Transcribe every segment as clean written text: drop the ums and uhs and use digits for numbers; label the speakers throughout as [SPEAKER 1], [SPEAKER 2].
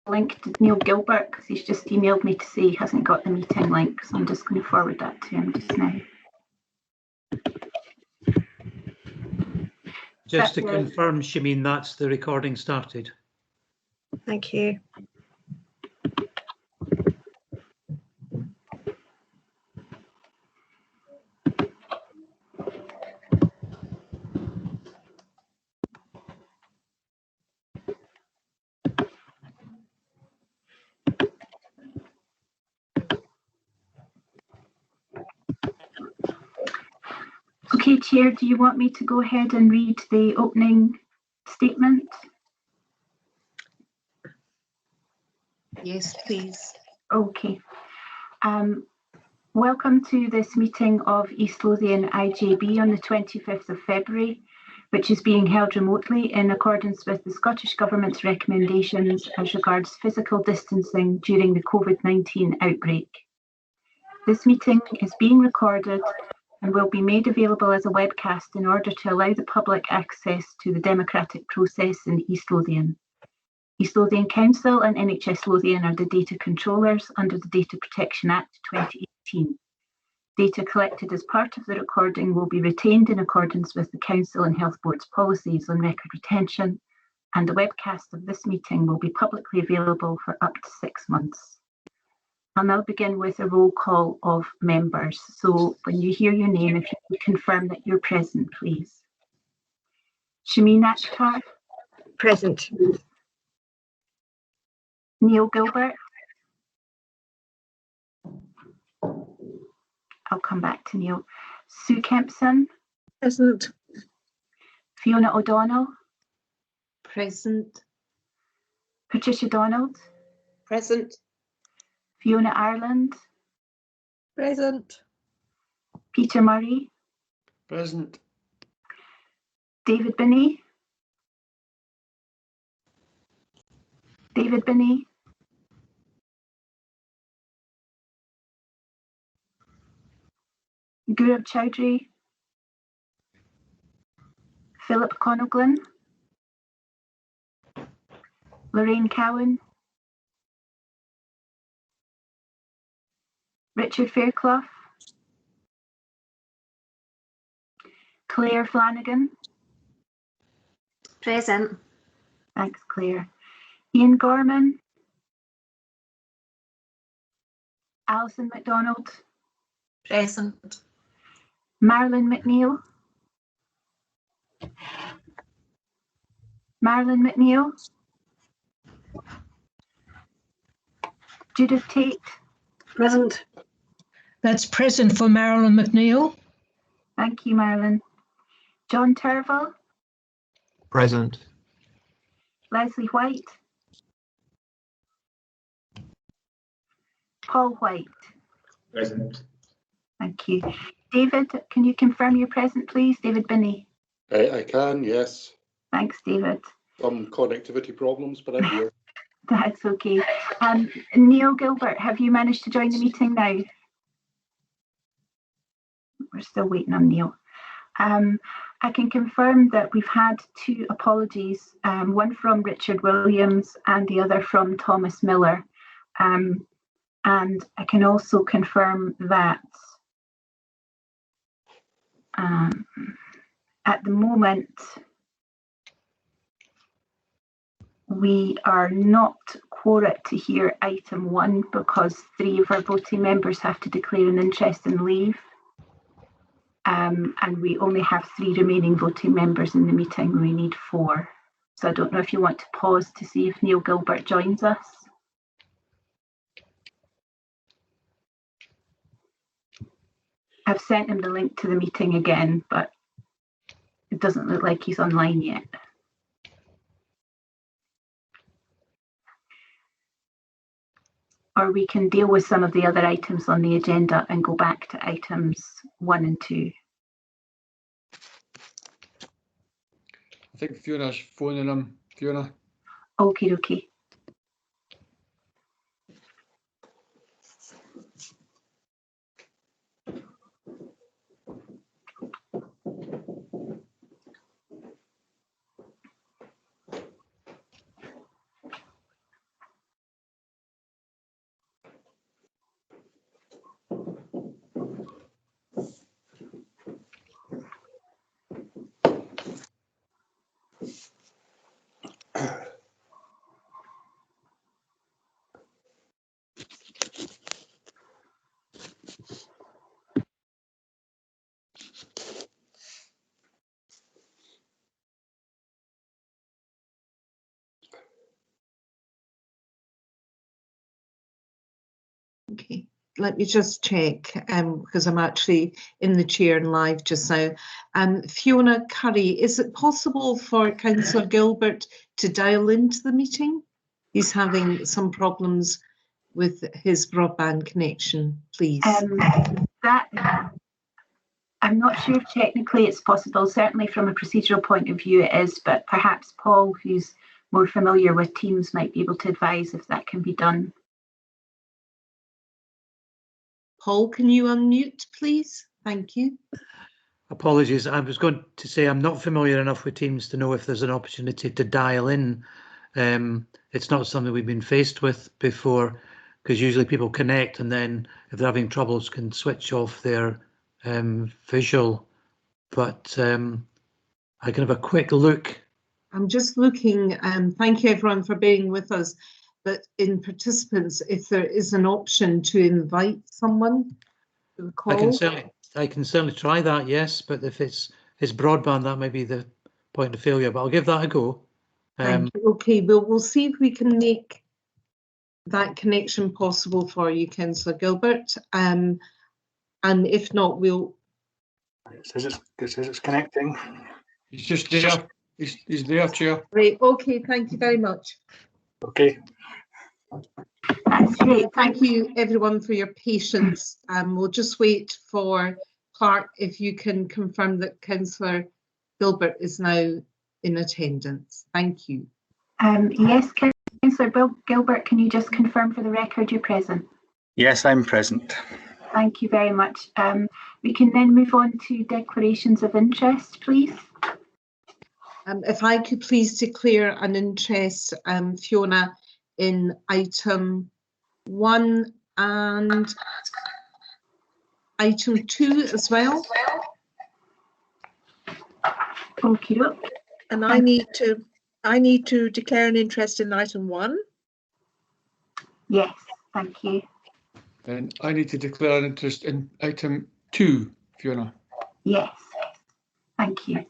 [SPEAKER 1] link to Neil Gilbert because he's just emailed me to say he hasn't got the meeting link, so I'm just going to forward that to him just now.
[SPEAKER 2] Just to confirm, Shameen, that's the recording started.
[SPEAKER 3] Thank you.
[SPEAKER 1] Okay, Chair, do you want me to go ahead and read the opening statement?
[SPEAKER 4] Yes, please.
[SPEAKER 1] Okay. Welcome to this meeting of East Lothian IJB on the 25th of February, which is being held remotely in accordance with the Scottish Government's recommendations as regards physical distancing during the COVID-19 outbreak. This meeting is being recorded and will be made available as a webcast in order to allow the public access to the democratic process in East Lothian. East Lothian Council and NHS Lothian are the data controllers under the Data Protection Act 2018. Data collected as part of the recording will be retained in accordance with the Council and Health Board's policies on record retention, and the webcast of this meeting will be publicly available for up to 6 months. I'll now begin with a roll call of members. So when you hear your name, if you could confirm that you're present, please. Shameen Akhtar.
[SPEAKER 3] Present.
[SPEAKER 1] Neil Gilbert. I'll come back to Neil. Sue Kempson.
[SPEAKER 3] Present.
[SPEAKER 1] Fiona O'Donnell.
[SPEAKER 4] Present.
[SPEAKER 1] Patricia Donald.
[SPEAKER 4] Present.
[SPEAKER 1] Fiona Ireland.
[SPEAKER 3] Present.
[SPEAKER 1] Peter Murray.
[SPEAKER 5] Present.
[SPEAKER 1] David Binney. David Binney. Gaurav Chowdhury. Philip Connoglan. Lorraine Cowan. Richard Fairclough. Claire Flanagan.
[SPEAKER 4] Present.
[SPEAKER 1] Thanks, Claire. Ian Gorman. Alison MacDonald.
[SPEAKER 4] Present.
[SPEAKER 1] Marilyn McNeil. Marilyn McNeil. Judith Tate.
[SPEAKER 3] Present.
[SPEAKER 6] That's present for Marilyn McNeil.
[SPEAKER 1] Thank you, Marilyn. John Turville.
[SPEAKER 5] Present.
[SPEAKER 1] Leslie White. Paul White.
[SPEAKER 5] Present.
[SPEAKER 1] Thank you. David, can you confirm you're present, please? David Binney.
[SPEAKER 5] I can, yes.
[SPEAKER 1] Thanks, David.
[SPEAKER 5] Some connectivity problems, but I'm here.
[SPEAKER 1] That's okay. Neil Gilbert, have you managed to join the meeting now? We're still waiting on Neil. I can confirm that we've had 2 apologies, one from Richard Williams and the other from Thomas Miller. And I can also confirm that at the moment, we are not quorate to hear item 1 because 3 of our voting members have to declare an interest and leave. And we only have 3 remaining voting members in the meeting. We need 4. So I don't know if you want to pause to see if Neil Gilbert joins us. I've sent him the link to the meeting again, but it doesn't look like he's online yet. Or we can deal with some of the other items on the agenda and go back to items 1 and 2.
[SPEAKER 7] I think Fiona's phoning him. Fiona.
[SPEAKER 1] Okay.
[SPEAKER 4] Okay, let me just check because I'm actually in the chair and live just now. Fiona Curry, is it possible for Councillor Gilbert to dial into the meeting? He's having some problems with his broadband connection, please.
[SPEAKER 1] That I'm not sure if technically it's possible. Certainly from a procedural point of view it is, but perhaps Paul, who's more familiar with Teams, might be able to advise if that can be done.
[SPEAKER 4] Paul, can you unmute, please? Thank you.
[SPEAKER 2] Apologies. I was going to say I'm not familiar enough with Teams to know if there's an opportunity to dial in. It's not something we've been faced with before, because usually people connect and then if they're having troubles can switch off their visual. But I can have a quick look.
[SPEAKER 4] I'm just looking, thank you everyone for being with us, but in participants, if there is an option to invite someone to the call.
[SPEAKER 2] I can certainly try that, yes, but if it's broadband, that may be the point of failure, but I'll give that a go.
[SPEAKER 4] Thank you. Okay, we'll see if we can make that connection possible for you, Councillor Gilbert. And if not, we'll...
[SPEAKER 5] It says it's connecting.
[SPEAKER 7] He's just there. He's there, Chair.
[SPEAKER 4] Right, okay, thank you very much.
[SPEAKER 5] Okay.
[SPEAKER 1] That's great.
[SPEAKER 4] Thank you everyone for your patience. We'll just wait for Clark if you can confirm that Councillor Gilbert is now in attendance. Thank you.
[SPEAKER 1] Yes, Councillor Gilbert, can you just confirm for the record you're present?
[SPEAKER 8] Yes, I'm present.
[SPEAKER 1] Thank you very much. We can then move on to declarations of interest, please.
[SPEAKER 4] If I could please declare an interest, Fiona, in item 1 and item 2 as well.
[SPEAKER 1] Okay.
[SPEAKER 3] And I need to declare an interest in item 1.
[SPEAKER 1] Yes, thank you.
[SPEAKER 7] And I need to declare an interest in item 2, Fiona.
[SPEAKER 1] Yes, thank you.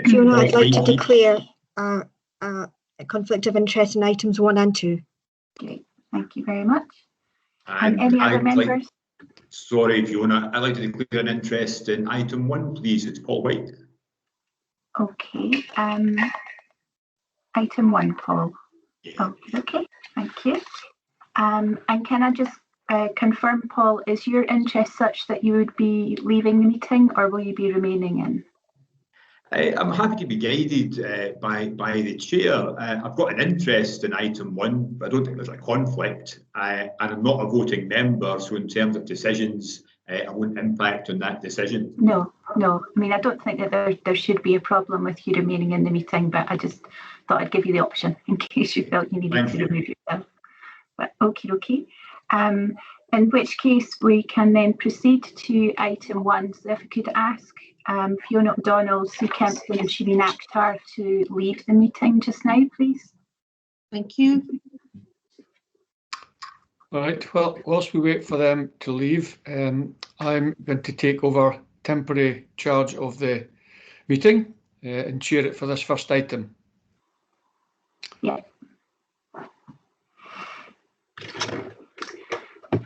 [SPEAKER 3] Fiona, I'd like to declare a conflict of interest in items 1 and 2.
[SPEAKER 1] Great, thank you very much.
[SPEAKER 9] And
[SPEAKER 1] any other members?
[SPEAKER 9] Sorry, Fiona, I'd like to declare an interest in item 1, please. It's Paul White.
[SPEAKER 1] Okay, item 1, Paul. Yeah. Okay, thank you. And can I just confirm, Paul, is your interest such that you would be leaving the meeting or will you be remaining in?
[SPEAKER 9] I'm happy to be guided by the chair. I've got an interest in item 1, but I don't think there's a conflict. And I'm not a voting member, so in terms of decisions, I won't impact on that decision.
[SPEAKER 1] No. I mean, I don't think that there should be a problem with you remaining in the meeting, but I just thought I'd give you the option in case you felt you needed to remove yourself. But okay. In which case we can then proceed to item 1. So if I could ask Fiona O'Donnell, Sue Kempton and Shireen Akhtar to leave the meeting just now, please.
[SPEAKER 4] Thank you.
[SPEAKER 7] All right, well, whilst we wait for them to leave, I'm going to take over temporary charge of the meeting and chair it for this first item.
[SPEAKER 1] Yeah.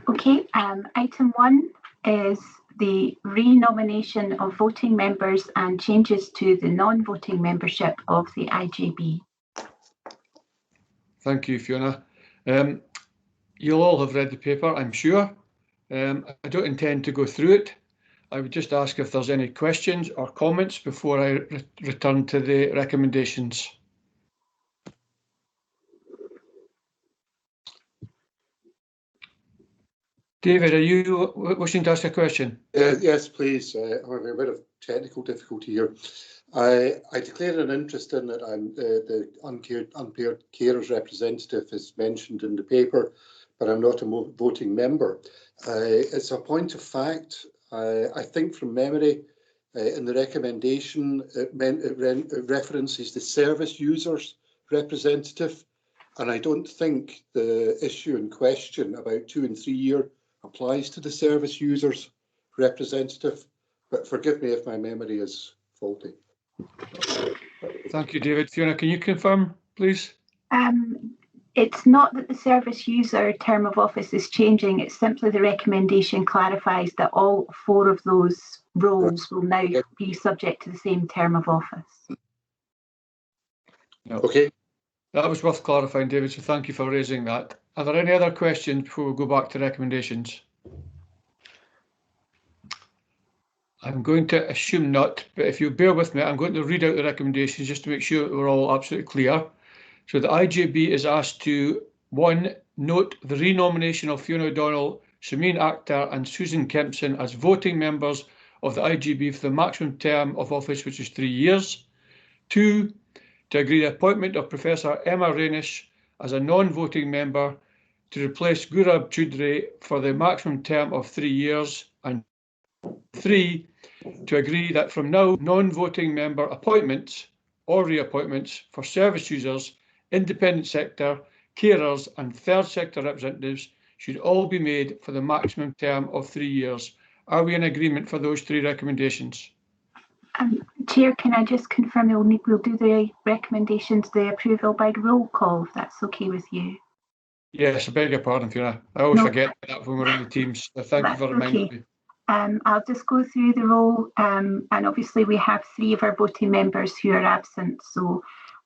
[SPEAKER 1] Okay, item 1 is the re-nomination of voting members and changes to the non-voting membership of the IJB.
[SPEAKER 7] Thank you, Fiona. You'll all have read the paper, I'm sure. I don't intend to go through it. I would just ask if there's any questions or comments before I return to the recommendations. David, are you wishing to ask a question?
[SPEAKER 5] Yes, please. I'm having a bit of technical difficulty here. I declare an interest in that I'm the unpaid carers representative is mentioned in the paper, but I'm not a voting member. It's a point of fact. I think from memory, in the recommendation, it references the service users representative, and I don't think the issue in question about 2 and 3 year applies to the service users representative, but forgive me if my memory is faulty.
[SPEAKER 7] Thank you, David. Fiona, can you confirm, please?
[SPEAKER 1] It's not that the service user term of office is changing, it's simply the recommendation clarifies that all 4 of those roles will now be subject to the same term of office.
[SPEAKER 7] No.
[SPEAKER 5] Okay.
[SPEAKER 7] That was worth clarifying, David, so thank you for raising that. Are there any other questions before we go back to recommendations? I'm going to assume not, but if you bear with me, I'm going to read out the recommendations just to make sure that we're all absolutely clear. So the IJB is asked to, 1, note the renomination of Fiona O'Donnell, Shameen Akhtar and Susan Kempson as voting members of the IJB for the maximum term of office, which is 3 years. 2, to agree the appointment of Professor Emma Rainish as a non-voting member to replace Gaurav Choudhury for the maximum term of 3 years. And 3, to agree that from now, non-voting member appointments or reappointments for service users, independent sector, carers and third sector representatives should all be made for the maximum term of 3 years. Are we in agreement for those 3 recommendations?
[SPEAKER 1] Chair, can I just confirm we'll do the recommendations, the approval by roll call, if that's okay with you?
[SPEAKER 7] Yes, I beg your pardon, Fiona. I always forget that when we're in the teams. So thank you for reminding me.
[SPEAKER 1] I'll just go through the roll, and obviously we have 3 of our voting members who are absent. So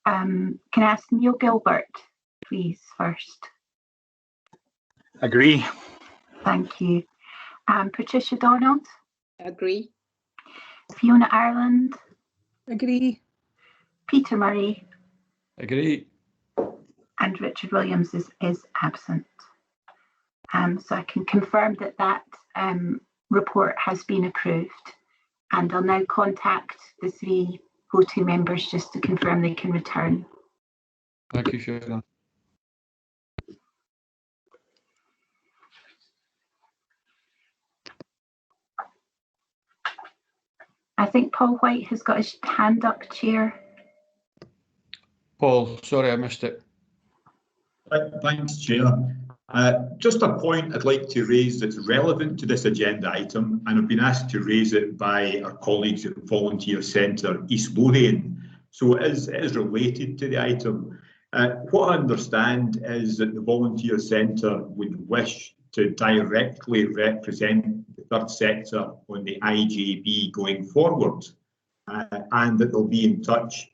[SPEAKER 1] can I ask Neil Gilbert, please, first?
[SPEAKER 8] Agree.
[SPEAKER 1] Thank you. Patricia Donald?
[SPEAKER 10] Agree.
[SPEAKER 1] Fiona Ireland?
[SPEAKER 10] Agree.
[SPEAKER 1] Peter Murray?
[SPEAKER 7] Agree.
[SPEAKER 1] And Richard Williams is absent. So I can confirm that report has been approved, and I'll now contact the 3 voting members just to confirm they can return.
[SPEAKER 7] Thank you, Fiona.
[SPEAKER 1] I think Paul White has got his hand up, Chair.
[SPEAKER 7] Paul, sorry, I missed it.
[SPEAKER 9] Thanks, Chair. Just a point I'd like to raise that's relevant to this agenda item, and I've been asked to raise it by our colleagues at the Volunteer Centre East Lothian. So it is related to the item. What I understand is that the Volunteer Centre would wish to directly represent the third sector on the IJB going forward, and that they'll be in touch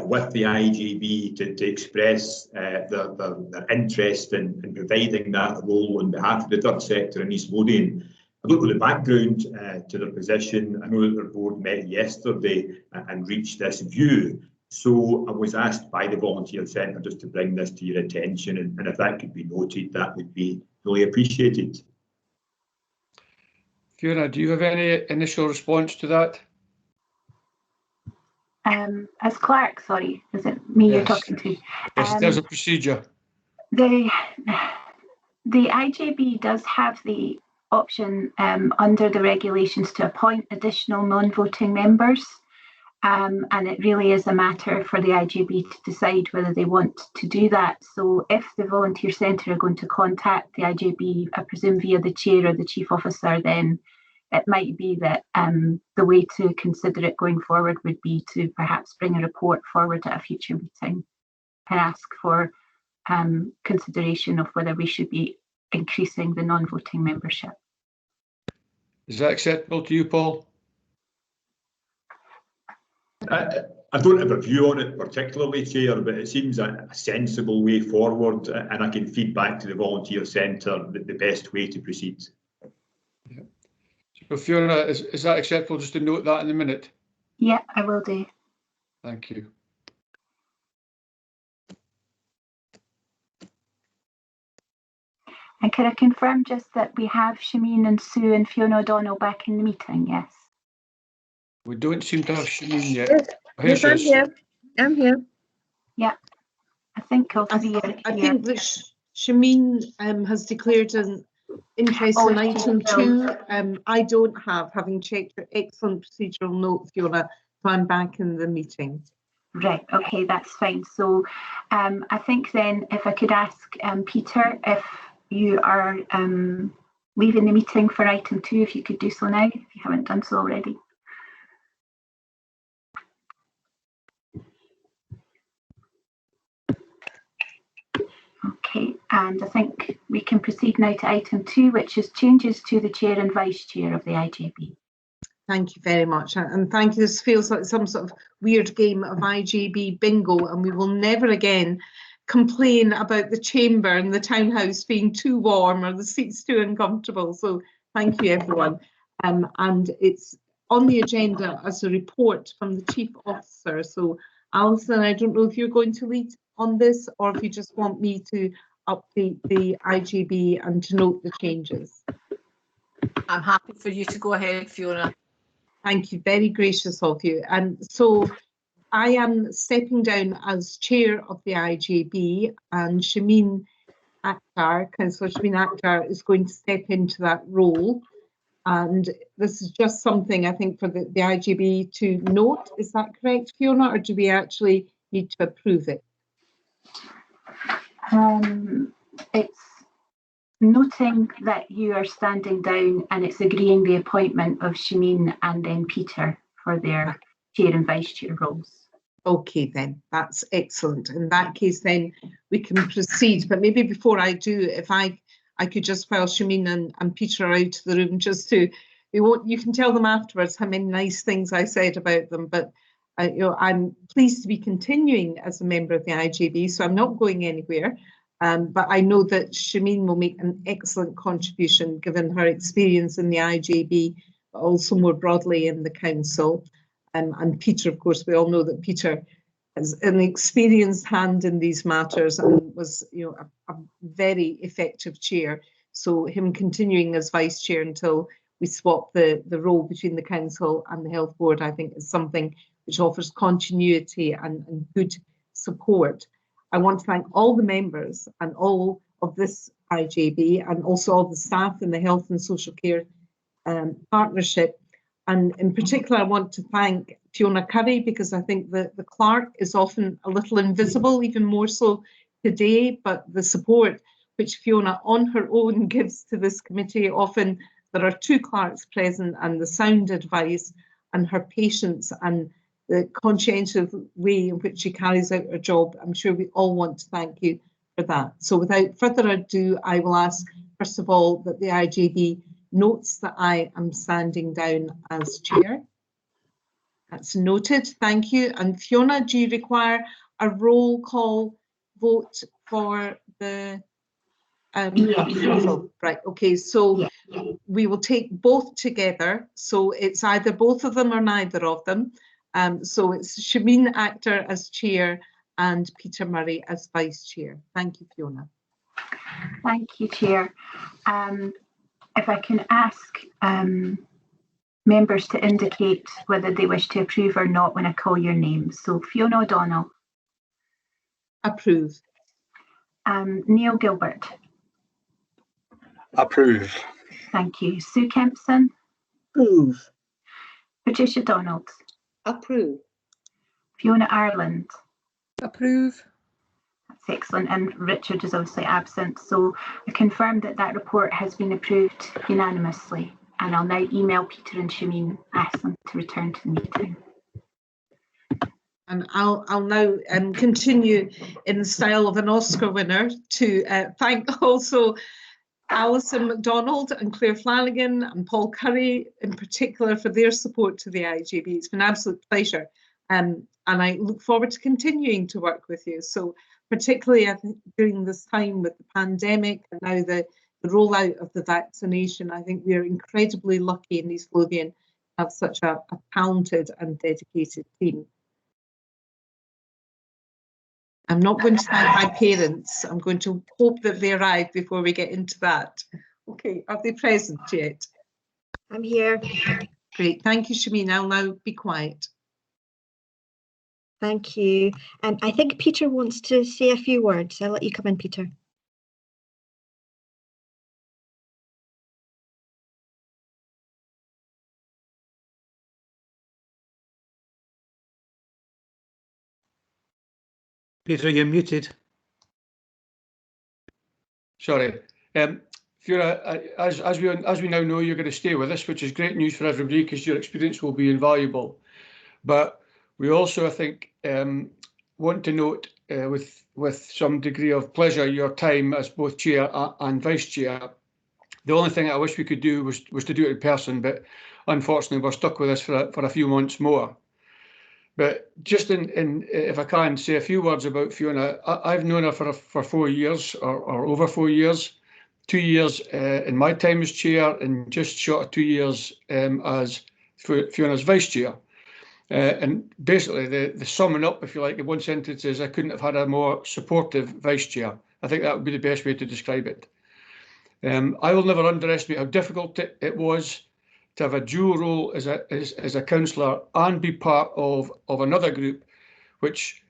[SPEAKER 9] with the IJB to express their interest in providing that role on behalf of the third sector in East Lothian. I don't know the background to their position. I know that their board met yesterday and reached this view. So I was asked by the Volunteer Centre just to bring this to your attention, and if that could be noted, that would be really appreciated.
[SPEAKER 7] Fiona, do you have any initial response to that?
[SPEAKER 1] As clerk, sorry, is it me you're talking to?
[SPEAKER 7] Yes, there's a procedure.
[SPEAKER 1] The IJB does have the option under the regulations to appoint additional non-voting members, and it really is a matter for the IJB to decide whether they want to do that. So if the Volunteer Centre are going to contact the IJB, I presume via the chair or the chief officer, then it might be that the way to consider it going forward would be to perhaps bring a report forward at a future meeting and ask for consideration of whether we should be increasing the non-voting membership.
[SPEAKER 7] Is that acceptable to you, Paul?
[SPEAKER 9] I don't have a view on it particularly, Chair, but it seems a sensible way forward, and I can feed back to the Volunteer Centre the best way to proceed.
[SPEAKER 7] Yeah. So Fiona, is that acceptable just to note that in a minute?
[SPEAKER 1] Yeah, I will do.
[SPEAKER 7] Thank you.
[SPEAKER 1] And can I confirm just that we have Shameen and Sue and Fiona O'Donnell back in the meeting? Yes.
[SPEAKER 7] We don't seem to have Shameen yet.
[SPEAKER 10] Yes, I'm here. I'm here.
[SPEAKER 1] Yeah, I think all 3 are here.
[SPEAKER 4] I think that Shameen has declared an interest in item 2. I don't have, having checked your excellent procedural note, Fiona, so I'm back in the meeting.
[SPEAKER 1] Right, okay, that's fine. So I think then if I could ask Peter, if you are leaving the meeting for item 2, if you could do so now, if you haven't done so already. And I think we can proceed now to item 2, which is changes to the chair and vice chair of the IJB.
[SPEAKER 4] Thank you very much, and thank you. This feels like some sort of weird game of IJB bingo, and we will never again complain about the chamber and the townhouse being too warm or the seats too uncomfortable. So thank you, everyone. And it's on the agenda as a report from the Chief Officer. So Alison, I don't know if you're going to lead on this or if you just want me to update the IJB and to note the changes.
[SPEAKER 10] I'm happy for you to go ahead, Fiona.
[SPEAKER 4] Thank you, very gracious of you. And so I am stepping down as chair of the IJB, and Shameen Akhtar, Councillor Shameen Akhtar, is going to step into that role. And this is just something I think for the IJB to note. Is that correct, Fiona, or do we actually need to approve it?
[SPEAKER 1] It's noting that you are standing down, and it's agreeing the appointment of Shameen and then Peter for their chair and vice chair roles.
[SPEAKER 4] Okay, then that's excellent. In that case, then we can proceed. But maybe before I do, if I could just, while Shameen and Peter are out of the room, just to, you can tell them afterwards how many nice things I said about them. But you know, I'm pleased to be continuing as a member of the IJB, so I'm not going anywhere. But I know that Shameen will make an excellent contribution given her experience in the IJB, but also more broadly in the council. And Peter, of course, we all know that Peter has an experienced hand in these matters and was, you know, a very effective chair. So him continuing as vice chair until we swap the role between the council and the health board, I think is something which offers continuity and good support. I want to thank all the members and all of this IJB and also all the staff in the Health and Social Care Partnership. And in particular, I want to thank Fiona Curry, because I think that the clerk is often a little invisible, even more so today, but the support which Fiona on her own gives to this committee, often there are 2 clerks present, and the sound advice and her patience and the conscientious way in which she carries out her job. I'm sure we all want to thank you for that. So without further ado, I will ask, first of all, that the IJB notes that I am standing down as chair. That's noted, thank you. And Fiona, do you require a roll call vote for the approval? Right, okay, so we will take both together. So it's either both of them or neither of them. So it's Shameen Akhtar as chair and Peter Murray as vice chair. Thank you, Fiona.
[SPEAKER 1] Thank you, Chair. If I can ask members to indicate whether they wish to approve or not when I call your name. So Fiona O'Donnell.
[SPEAKER 4] Approve.
[SPEAKER 1] Neil Gilbert.
[SPEAKER 8] Approve.
[SPEAKER 1] Thank you. Sue Kempson.
[SPEAKER 10] Approve.
[SPEAKER 1] Patricia Donald.
[SPEAKER 10] Approve.
[SPEAKER 1] Fiona Ireland.
[SPEAKER 10] Approve.
[SPEAKER 1] That's excellent. And Richard is obviously absent. So I confirm that that report has been approved unanimously. And I'll now email Peter and Shameen, ask them to return to the meeting.
[SPEAKER 4] And I'll now continue in the style of an Oscar winner to thank also Alison MacDonald and Claire Flanagan and Paul Curry in particular for their support to the IJB. It's been an absolute pleasure. And I look forward to continuing to work with you. So particularly I think during this time with the pandemic and now the rollout of the vaccination, I think we are incredibly lucky in East Lothian to have such a talented and dedicated team. I'm not going to thank my parents. I'm going to hope that they arrive before we get into that. Okay, are they present yet?
[SPEAKER 3] I'm here.
[SPEAKER 4] Great, thank you, Shameen. I'll now be quiet.
[SPEAKER 3] Thank you. I think Peter wants to say a few words. I'll let you come in, Peter.
[SPEAKER 2] Peter, you're muted.
[SPEAKER 7] Sorry. Fiona, as we now know, you're going to stay with us, which is great news for everybody because your experience will be invaluable. But we also, I think, want to note with some degree of pleasure your time as both chair and vice chair. The only thing I wish we could do was to do it in person, but unfortunately we're stuck with this for a few months more. But just if I can say a few words about Fiona, I've known her for 4 years or over 4 years, 2 years in my time as chair, and just short of 2 years as Fiona's vice chair. And basically the summing up, if you like, in one sentence is I couldn't have had a more supportive vice chair. I think that would be the best way to describe it. I will never underestimate how difficult it was to have a dual role as a councillor and be part of another group which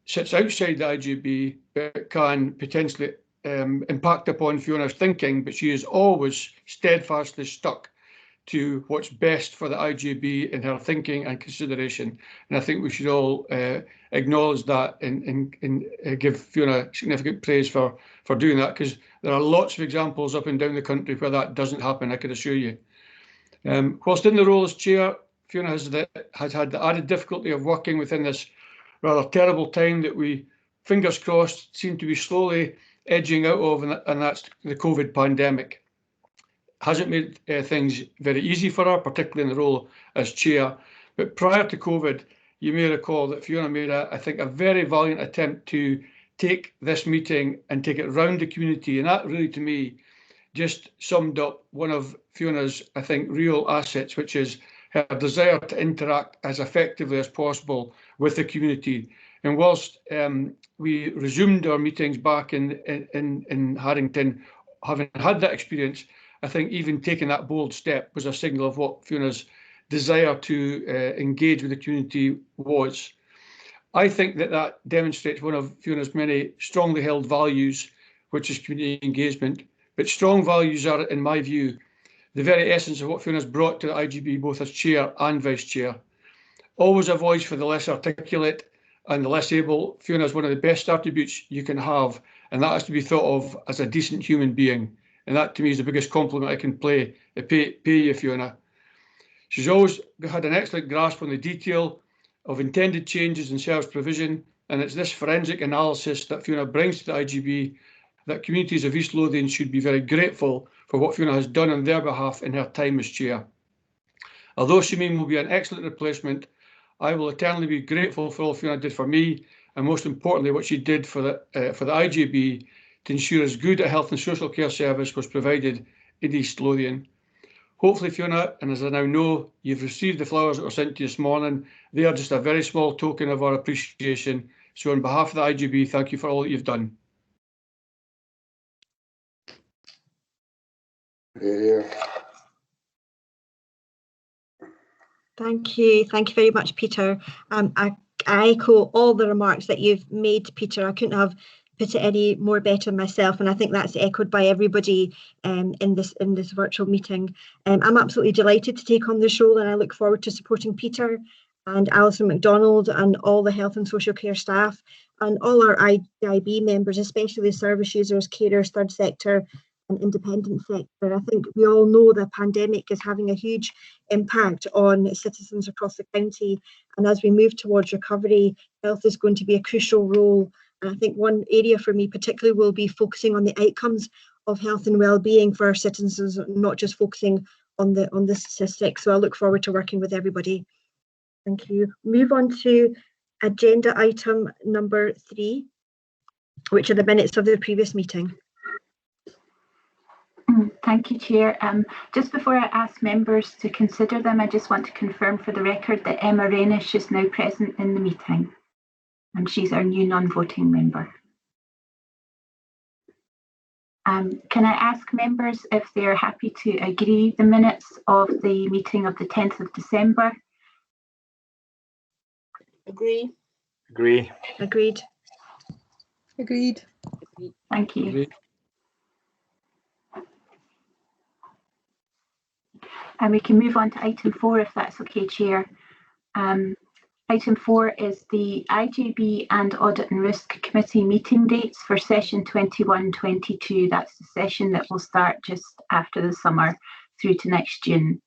[SPEAKER 7] sits outside the IJB but can potentially impact upon Fiona's thinking, but she is always steadfastly stuck to what's best for the IJB in her thinking and consideration. And I think we should all acknowledge that and give Fiona significant praise for doing that, because there are lots of examples up and down the country where that doesn't happen, I can assure you. Whilst in the role as chair, Fiona has had the added difficulty of working within this rather terrible time that we, fingers crossed, seem to be slowly edging out of, and that's the COVID pandemic. Hasn't made things very easy for her, particularly in the role as chair. But prior to COVID, you may recall that Fiona made, I think, a very valiant attempt to take this meeting and take it round the community. And that really, to me, just summed up one of Fiona's, I think, real assets, which is her desire to interact as effectively as possible with the community. And whilst we resumed our meetings back in Harrington, having had that experience, I think even taking that bold step was a signal of what Fiona's desire to engage with the community was. I think that demonstrates one of Fiona's many strongly held values, which is community engagement. But strong values are, in my view, the very essence of what Fiona's brought to the IJB, both as chair and vice chair. Always a voice for the less articulate and the less able. Fiona is one of the best attributes you can have, and that has to be thought of as a decent human being. And that, to me, is the biggest compliment I can pay you, Fiona. She's always had an excellent grasp on the detail of intended changes in service provision, and it's this forensic analysis that Fiona brings to the IJB that communities of East Lothian should be very grateful for what Fiona has done on their behalf in her time as chair. Although Simeon will be an excellent replacement, I will eternally be grateful for all Fiona did for me, and most importantly, what she did for the IJB to ensure as good a health and social care service was provided in East Lothian. Hopefully, Fiona, and as I now know, you've received the flowers that were sent to you this morning. They are just a very small token of our appreciation. So on behalf of the IJB, thank you for all that you've done.
[SPEAKER 3] Thank you very much, Peter. I echo all the remarks that you've made, Peter. I couldn't have put it any more better myself, and I think that's echoed by everybody in this virtual meeting. I'm absolutely delighted to take on this role, and I look forward to supporting Peter and Alison MacDonald and all the health and social care staff and all our IJB members, especially service users, carers, third sector and independent sector. I think we all know the pandemic is having a huge impact on citizens across the county, and as we move towards recovery, health is going to be a crucial role. And I think one area for me particularly will be focusing on the outcomes of health and well-being for our citizens, not just focusing on the statistics. So I look forward to working with everybody. Thank you. Move on to agenda item number 3, which are the minutes of the previous meeting.
[SPEAKER 1] Thank you, Chair. Just before I ask members to consider them, I just want to confirm for the record that Emma Rainish is now present in the meeting, and she's our new non-voting member. Can I ask members if they're happy to agree the minutes of the meeting of the 10th of December?
[SPEAKER 3] Agree.
[SPEAKER 8] Agree.
[SPEAKER 3] Agreed.
[SPEAKER 11] Agreed.
[SPEAKER 1] Thank you.
[SPEAKER 7] Agreed.
[SPEAKER 1] And we can move on to item 4 if that's okay, Chair. Item 4 is the IJB and Audit and Risk Committee meeting dates for session 21-22. That's the session that will start just after the summer through to next June.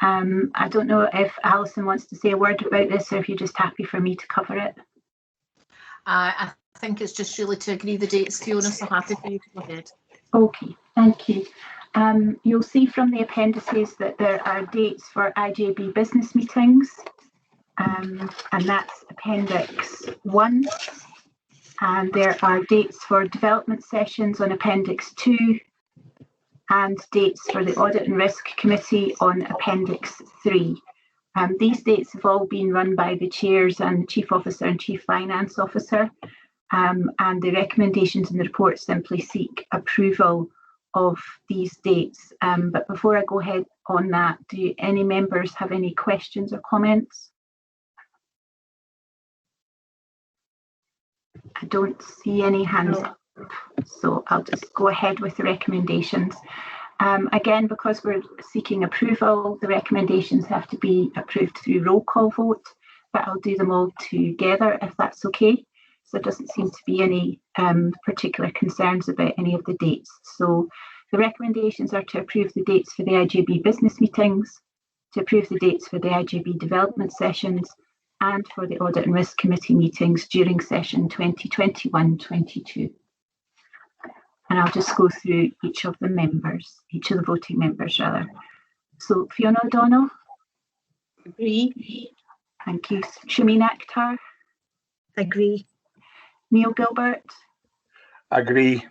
[SPEAKER 1] I don't know if Alison wants to say a word about this or if you're just happy for me to cover it.
[SPEAKER 10] I think it's just really to agree the dates, Fiona, so happy for you to go ahead.
[SPEAKER 1] Okay, thank you. You'll see from the appendices that there are dates for IJB business meetings, and that's Appendix 1. And there are dates for development sessions on Appendix 2, and dates for the Audit and Risk Committee on Appendix 3. These dates have all been run by the chairs and Chief Officer and Chief Finance Officer, and the recommendations in the report simply seek approval of these dates. But before I go ahead on that, do any members have any questions or comments? I don't see any hands up, so I'll just go ahead with the recommendations. Again, because we're seeking approval, the recommendations have to be approved through roll call vote, but I'll do them all together if that's okay. So there doesn't seem to be any particular concerns about any of the dates. So the recommendations are to approve the dates for the IJB business meetings, to approve the dates for the IJB development sessions, and for the Audit and Risk Committee meetings during session 2021-22. And I'll just go through each of the members, each of the voting members rather. So Fiona O'Donnell?
[SPEAKER 4] Agree.
[SPEAKER 1] Thank you. Shameen Akhtar?
[SPEAKER 3] Agree.
[SPEAKER 1] Neil Gilbert?
[SPEAKER 8] Agree.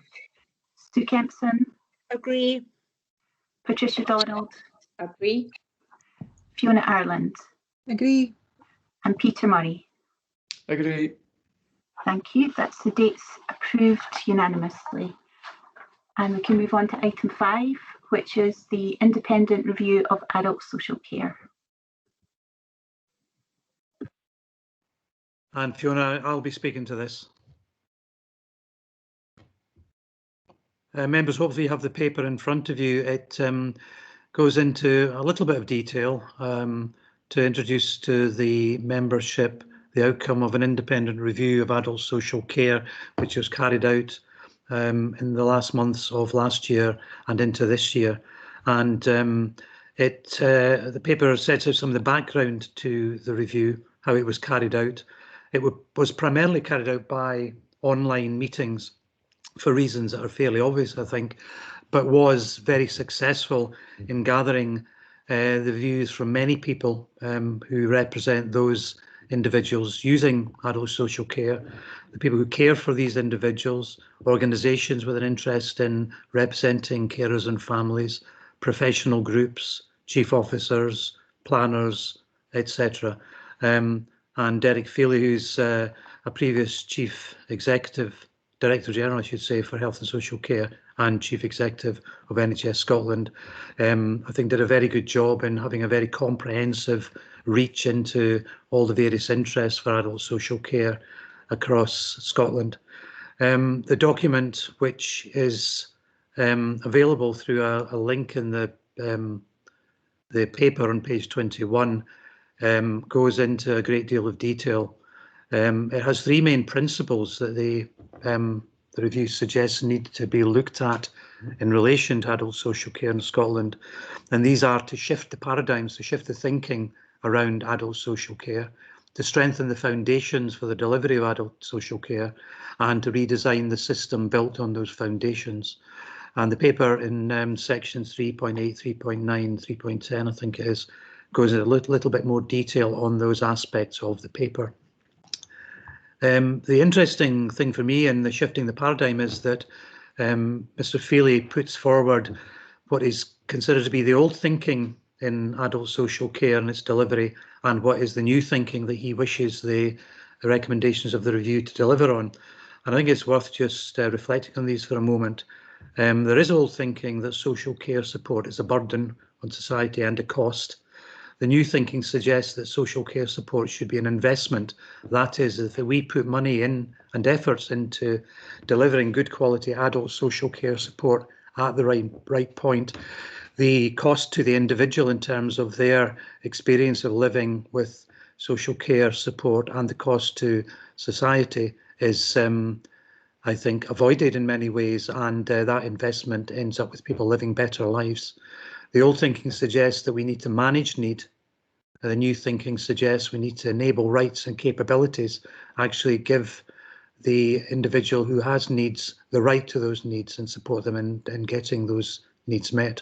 [SPEAKER 1] Sue Kempson?
[SPEAKER 3] Agree.
[SPEAKER 1] Patricia Donald?
[SPEAKER 11] Agree.
[SPEAKER 1] Fiona Ireland?
[SPEAKER 11] Agree.
[SPEAKER 1] And Peter Murray?
[SPEAKER 7] Agree.
[SPEAKER 1] Thank you. That's the dates approved unanimously. And we can move on to item 5, which is the independent review of adult social care.
[SPEAKER 2] And Fiona, I'll be speaking to this. Members, hopefully you have the paper in front of you. It goes into a little bit of detail to introduce to the membership the outcome of an independent review of adult social care, which was carried out in the last months of last year and into this year. And the paper sets out some of the background to the review, how it was carried out. It was primarily carried out by online meetings for reasons that are fairly obvious, I think, but was very successful in gathering the views from many people who represent those individuals using adult social care, the people who care for these individuals, organisations with an interest in representing carers and families, professional groups, chief officers, planners, etc. And Derek Feely, who's a previous chief executive, Director General, I should say, for Health and Social Care and Chief Executive of NHS Scotland, I think did a very good job in having a very comprehensive reach into all the various interests for adult social care across Scotland. The document, which is available through a link in the paper on page 21, goes into a great deal of detail. It has 3 main principles that the review suggests need to be looked at in relation to adult social care in Scotland. And these are to shift the paradigms, to shift the thinking around adult social care, to strengthen the foundations for the delivery of adult social care, and to redesign the system built on those foundations. And the paper in sections 3.8, 3.9, 3.10, I think it is, goes into a little bit more detail on those aspects of the paper. The interesting thing for me in the shifting the paradigm is that Mr. Feely puts forward what is considered to be the old thinking in adult social care and its delivery, and what is the new thinking that he wishes the recommendations of the review to deliver on. And I think it's worth just reflecting on these for a moment. There is old thinking that social care support is a burden on society and a cost. The new thinking suggests that social care support should be an investment. That is, if we put money in and efforts into delivering good quality adult social care support at the right point, the cost to the individual in terms of their experience of living with social care support and the cost to society is, I think, avoided in many ways, and that investment ends up with people living better lives. The old thinking suggests that we need to manage need. The new thinking suggests we need to enable rights and capabilities, actually give the individual who has needs the right to those needs and support them in getting those needs met.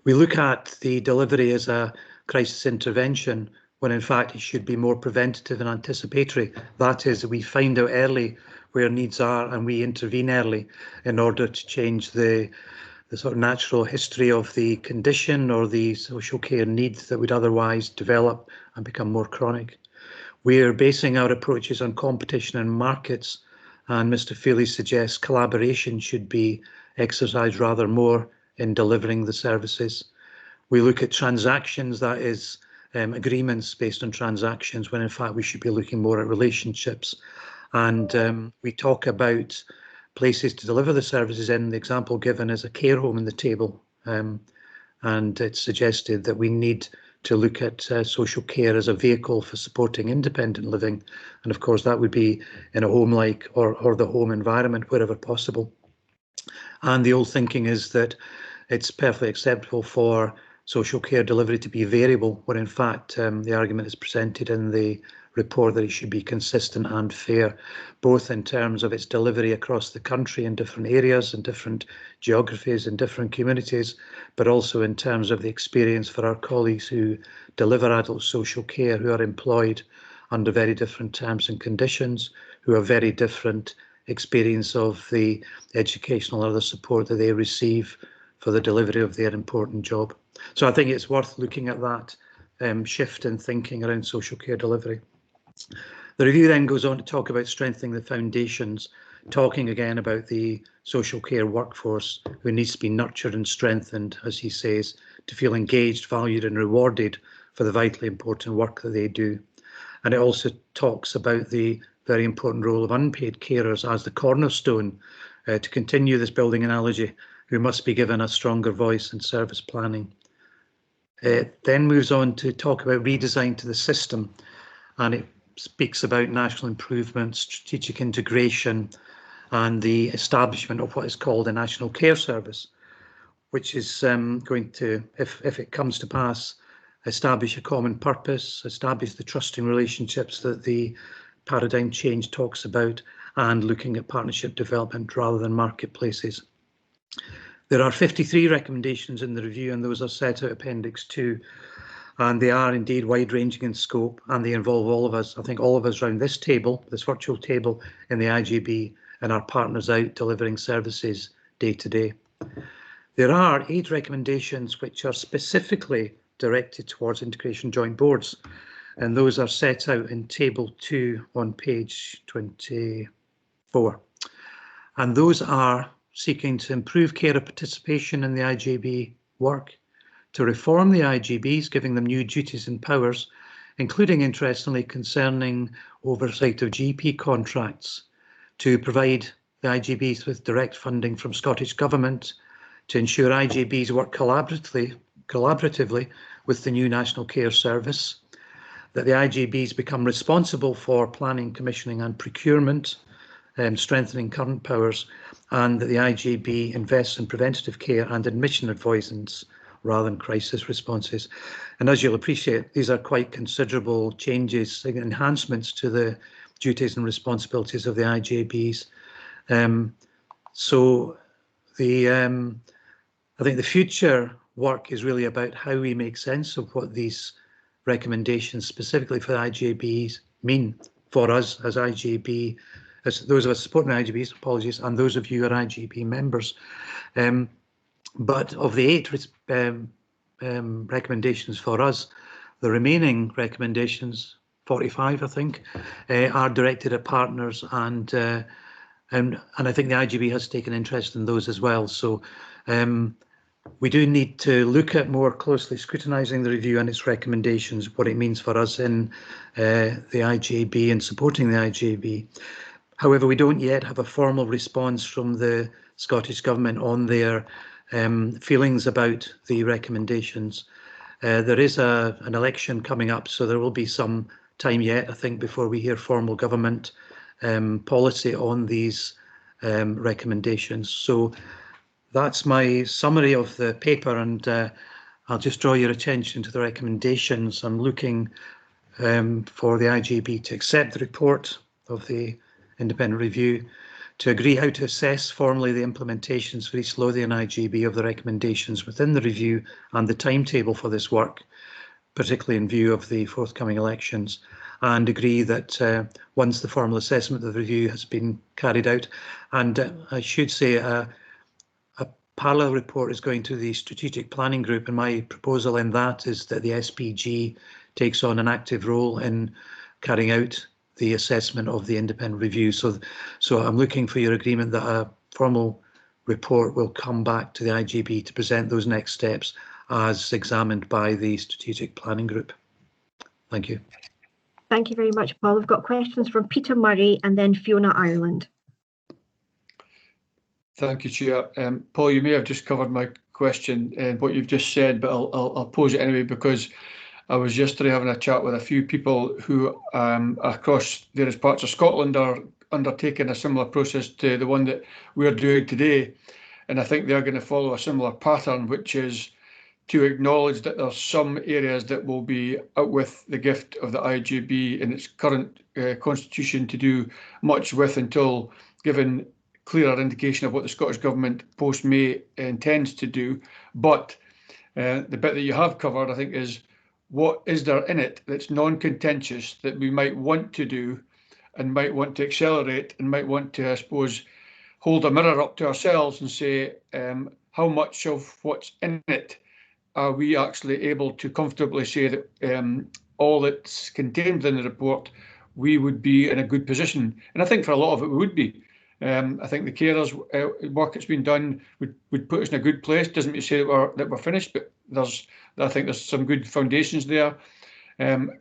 [SPEAKER 2] We look at the delivery as a crisis intervention when in fact it should be more preventative and anticipatory. That is, we find out early where needs are and we intervene early in order to change the sort of natural history of the condition or the social care needs that would otherwise develop and become more chronic. We're basing our approaches on competition and markets, and Mr. Feely suggests collaboration should be exercised rather more in delivering the services. We look at transactions, that is, agreements based on transactions, when in fact we should be looking more at relationships. And we talk about places to deliver the services in. The example given is a care home in the table, and it's suggested that we need to look at social care as a vehicle for supporting independent living, and of course that would be in a home like or the home environment wherever possible. And the old thinking is that it's perfectly acceptable for social care delivery to be variable, when in fact the argument is presented in the report that it should be consistent and fair, both in terms of its delivery across the country in different areas and different geographies and different communities, but also in terms of the experience for our colleagues who deliver adult social care, who are employed under very different terms and conditions, who have very different experience of the educational or the support that they receive for the delivery of their important job. So I think it's worth looking at that shift in thinking around social care delivery. The review then goes on to talk about strengthening the foundations, talking again about the social care workforce who needs to be nurtured and strengthened, as he says, to feel engaged, valued and rewarded for the vitally important work that they do. And it also talks about the very important role of unpaid carers as the cornerstone, to continue this building analogy, who must be given a stronger voice in service planning. It then moves on to talk about redesign to the system, and it speaks about national improvement, strategic integration and the establishment of what is called a National Care Service, which is going to, if it comes to pass, establish a common purpose, establish the trusting relationships that the paradigm change talks about, and looking at partnership development rather than marketplaces. There are 53 recommendations in the review, and those are set out Appendix 2. And they are indeed wide-ranging in scope, and they involve all of us. I think all of us around this table, this virtual table in the IJB, and our partners out delivering services day to day. There are 8 recommendations which are specifically directed towards integration joint boards, and those are set out in Table 2 on page 24. And those are seeking to improve carer participation in the IJB work, to reform the IJBs, giving them new duties and powers, including, interestingly, concerning oversight of GP contracts, to provide the IJBs with direct funding from Scottish Government, to ensure IJBs work collaboratively with the new National Care Service, that the IJBs become responsible for planning, commissioning and procurement, strengthening current powers, and that the IJB invests in preventative care and admission avoidance rather than crisis responses. And as you'll appreciate, these are quite considerable changes, enhancements to the duties and responsibilities of the IJBs. So I think the future work is really about how we make sense of what these recommendations specifically for the IJBs mean for us as IJB, as those of us supporting the IJBs, apologies, and those of you who are IJB members. But of the 8 recommendations for us, the remaining recommendations, 45 I think, are directed at partners, and I think the IJB has taken interest in those as well. So we do need to look at more closely scrutinising the review and its recommendations, what it means for us in the IJB and supporting the IJB. However, we don't yet have a formal response from the Scottish Government on their feelings about the recommendations. There is an election coming up, so there will be some time yet, I think, before we hear formal government policy on these recommendations. So that's my summary of the paper, and I'll just draw your attention to the recommendations. I'm looking for the IJB to accept the report of the independent review, to agree how to assess formally the implementations for East Lothian IJB of the recommendations within the review and the timetable for this work, particularly in view of the forthcoming elections, and agree that once the formal assessment of the review has been carried out, and I should say a parallel report is going to the strategic planning group, and my proposal in that is that the SPG takes on an active role in carrying out the assessment of the independent review. So I'm looking for your agreement that a formal report will come back to the IJB to present those next steps as examined by the strategic planning group. Thank you.
[SPEAKER 3] Thank you very much, Paul. We've got questions from Peter Murray and then Fiona Ireland.
[SPEAKER 7] Thank you, Chair. Paul, you may have just covered my question and what you've just said, but I'll pose it anyway, because I was yesterday having a chat with a few people who across various parts of Scotland are undertaking a similar process to the one that we're doing today. And I think they're going to follow a similar pattern, which is to acknowledge that there's some areas that will be out with the gift of the IJB in its current constitution to do much with until given clearer indication of what the Scottish Government post-May intends to do. But the bit that you have covered, I think, is what is there in it that's non-contentious that we might want to do and might want to accelerate and might want to, I suppose, hold a mirror up to ourselves and say how much of what's in it are we actually able to comfortably say that all that's contained within the report, we would be in a good position. And I think for a lot of it we would be. I think the carers work that's been done would put us in a good place. Doesn't mean to say that we're finished, but I think there's some good foundations there.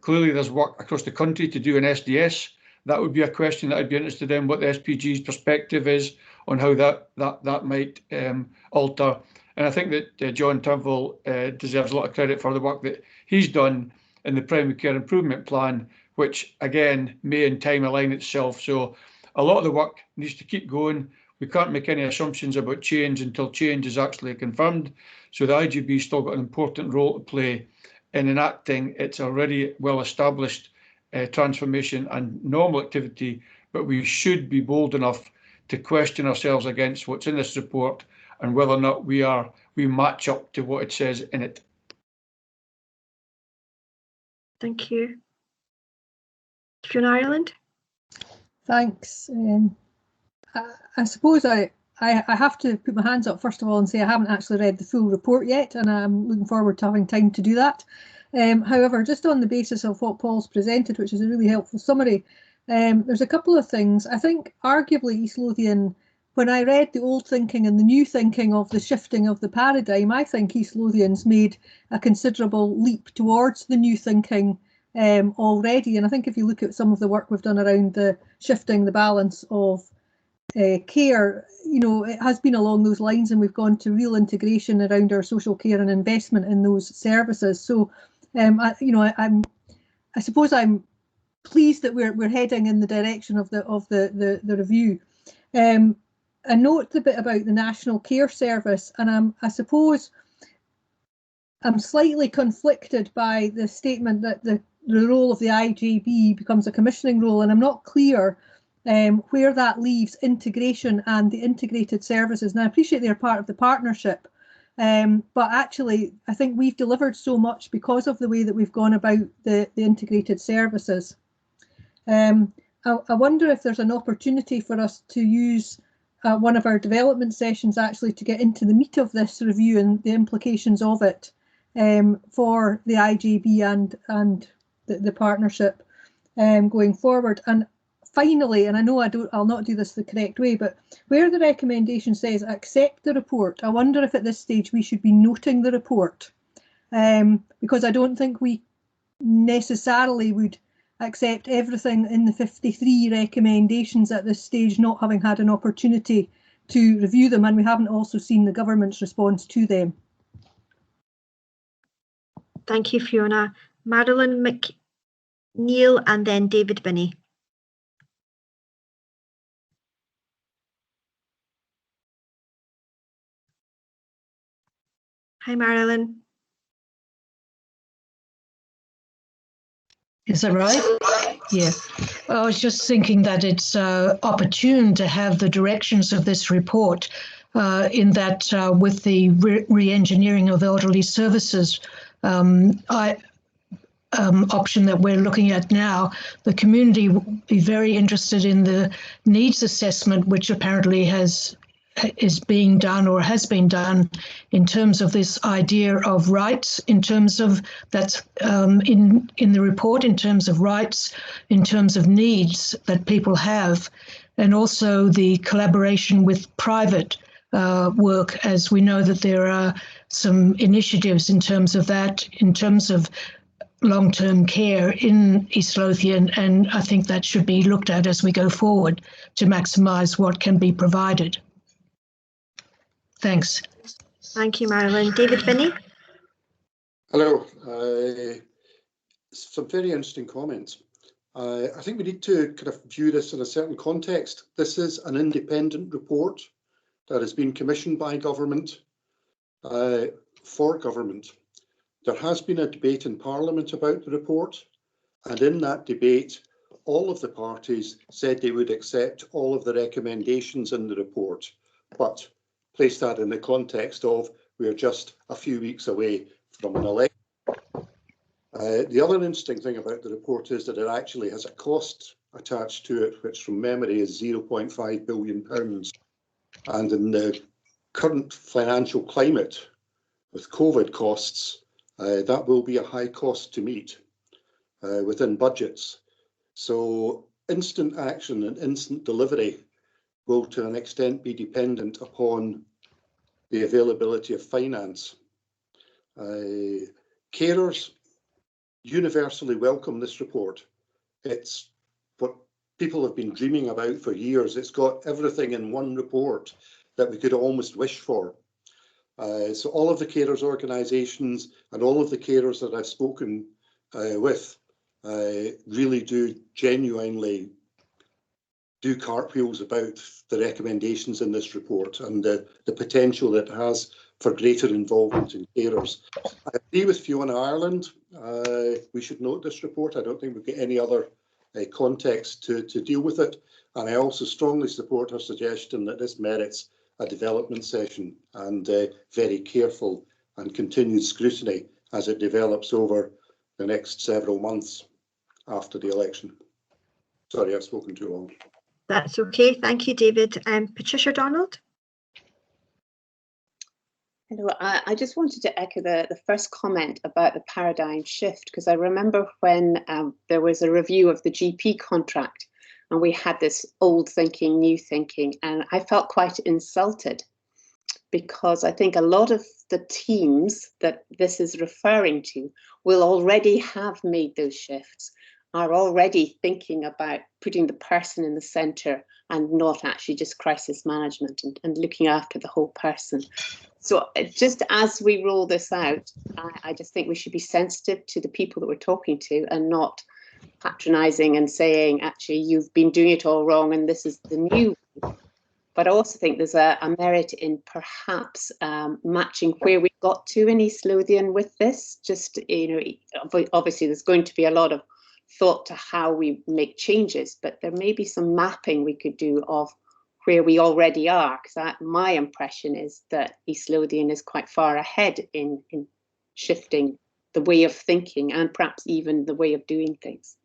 [SPEAKER 7] Clearly there's work across the country to do an SDS. That would be a question that I'd be interested in, what the SPG's perspective is on how that might alter. And I think that John Turnbull deserves a lot of credit for the work that he's done in the primary care improvement plan, which again may in time align itself. So a lot of the work needs to keep going. We can't make any assumptions about change until change is actually confirmed. So the IJB's still got an important role to play in enacting its already well-established transformation and normal activity, but we should be bold enough to question ourselves against what's in this report and whether or not we match up to what it says in it.
[SPEAKER 3] Thank you. Fiona Ireland.
[SPEAKER 6] Thanks. I suppose I have to put my hands up first of all and say I haven't actually read the full report yet, and I'm looking forward to having time to do that. However, just on the basis of what Paul's presented, which is a really helpful summary, there's a couple of things. I think arguably East Lothian, when I read the old thinking and the new thinking of the shifting of the paradigm, I think East Lothian's made a considerable leap towards the new thinking already. And I think if you look at some of the work we've done around the shifting the balance of care, you know, it has been along those lines, and we've gone to real integration around our social care and investment in those services. So, I suppose I'm pleased that we're heading in the direction of the review. I note the bit about the National Care Service, and I suppose I'm slightly conflicted by the statement that the role of the IJB becomes a commissioning role, and I'm not clear where that leaves integration and the integrated services. And I appreciate they're part of the partnership, but actually I think we've delivered so much because of the way that we've gone about the integrated services. I wonder if there's an opportunity for us to use one of our development sessions actually to get into the meat of this review and the implications of it for the IJB and the partnership going forward. And finally, and I know I'll not do this the correct way, but where the recommendation says accept the report, I wonder if at this stage we should be noting the report, because I don't think we necessarily would accept everything in the 53 recommendations at this stage, not having had an opportunity to review them, and we haven't also seen the government's response to them.
[SPEAKER 3] Thank you, Fiona. Marilyn McNeil and then David Binney. Hi, Marilyn.
[SPEAKER 12] Is that right? Yeah. I was just thinking that it's opportune to have the directions of this report in that with the re-engineering of elderly services option that we're looking at now, the community will be very interested in the needs assessment, which apparently is being done or has been done in terms of this idea of rights, in terms of that's in the report, in terms of rights, in terms of needs that people have, and also the collaboration with private work, as we know that there are some initiatives in terms of that, in terms of long-term care in East Lothian, and I think that should be looked at as we go forward to maximise what can be provided. Thanks.
[SPEAKER 3] Thank you, Marilyn. David Finney.
[SPEAKER 5] Hello. Some very interesting comments. I think we need to kind of view this in a certain context. This is an independent report that has been commissioned by government for government. There has been a debate in Parliament about the report, and in that debate, all of the parties said they would accept all of the recommendations in the report, but place that in the context of we're just a few weeks away from an election. The other interesting thing about the report is that it actually has a cost attached to it, which from memory is £0.5 billion. And in the current financial climate with COVID costs, that will be a high cost to meet within budgets. So instant action and instant delivery will to an extent be dependent upon the availability of finance. Carers universally welcome this report. It's what people have been dreaming about for years. It's got everything in one report that we could almost wish for. So all of the carers organisations and all of the carers that I've spoken with really do genuinely do cartwheels about the recommendations in this report and the potential it has for greater involvement in carers. I agree with Fiona Ireland. We should note this report. I don't think we've got any other context to deal with it. And I also strongly support her suggestion that this merits a development session and very careful and continued scrutiny as it develops over the next several months after the election. Sorry, I've spoken too long.
[SPEAKER 3] That's okay. Thank you, David. Patricia Donald.
[SPEAKER 11] Hello. I just wanted to echo the first comment about the paradigm shift, because I remember when there was a review of the GP contract and we had this old thinking, new thinking, and I felt quite insulted because I think a lot of the teams that this is referring to will already have made those shifts, are already thinking about putting the person in the centre and not actually just crisis management and looking after the whole person. So just as we roll this out, I just think we should be sensitive to the people that we're talking to and not patronising and saying, actually, you've been doing it all wrong and this is the new way. But I also think there's a merit in perhaps matching where we got to in East Lothian with this. Just, obviously there's going to be a lot of thought to how we make changes, but there may be some mapping we could do of where we already are, because my impression is that East Lothian is quite far ahead in shifting the way of thinking and perhaps even the way of doing things.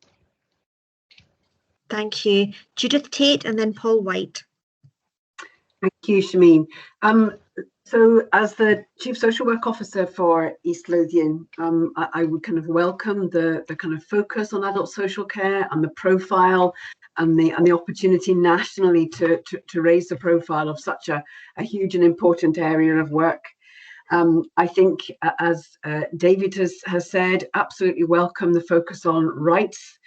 [SPEAKER 3] Thank you. Judith Tate and then Paul White.
[SPEAKER 13] Thank you, Shameen. So as the Chief Social Work Officer for East Lothian, I would kind of welcome the kind of focus on adult social care and the profile and the opportunity nationally to raise the profile of such a huge and important area of work. I think, as David has said, absolutely welcome the focus on rights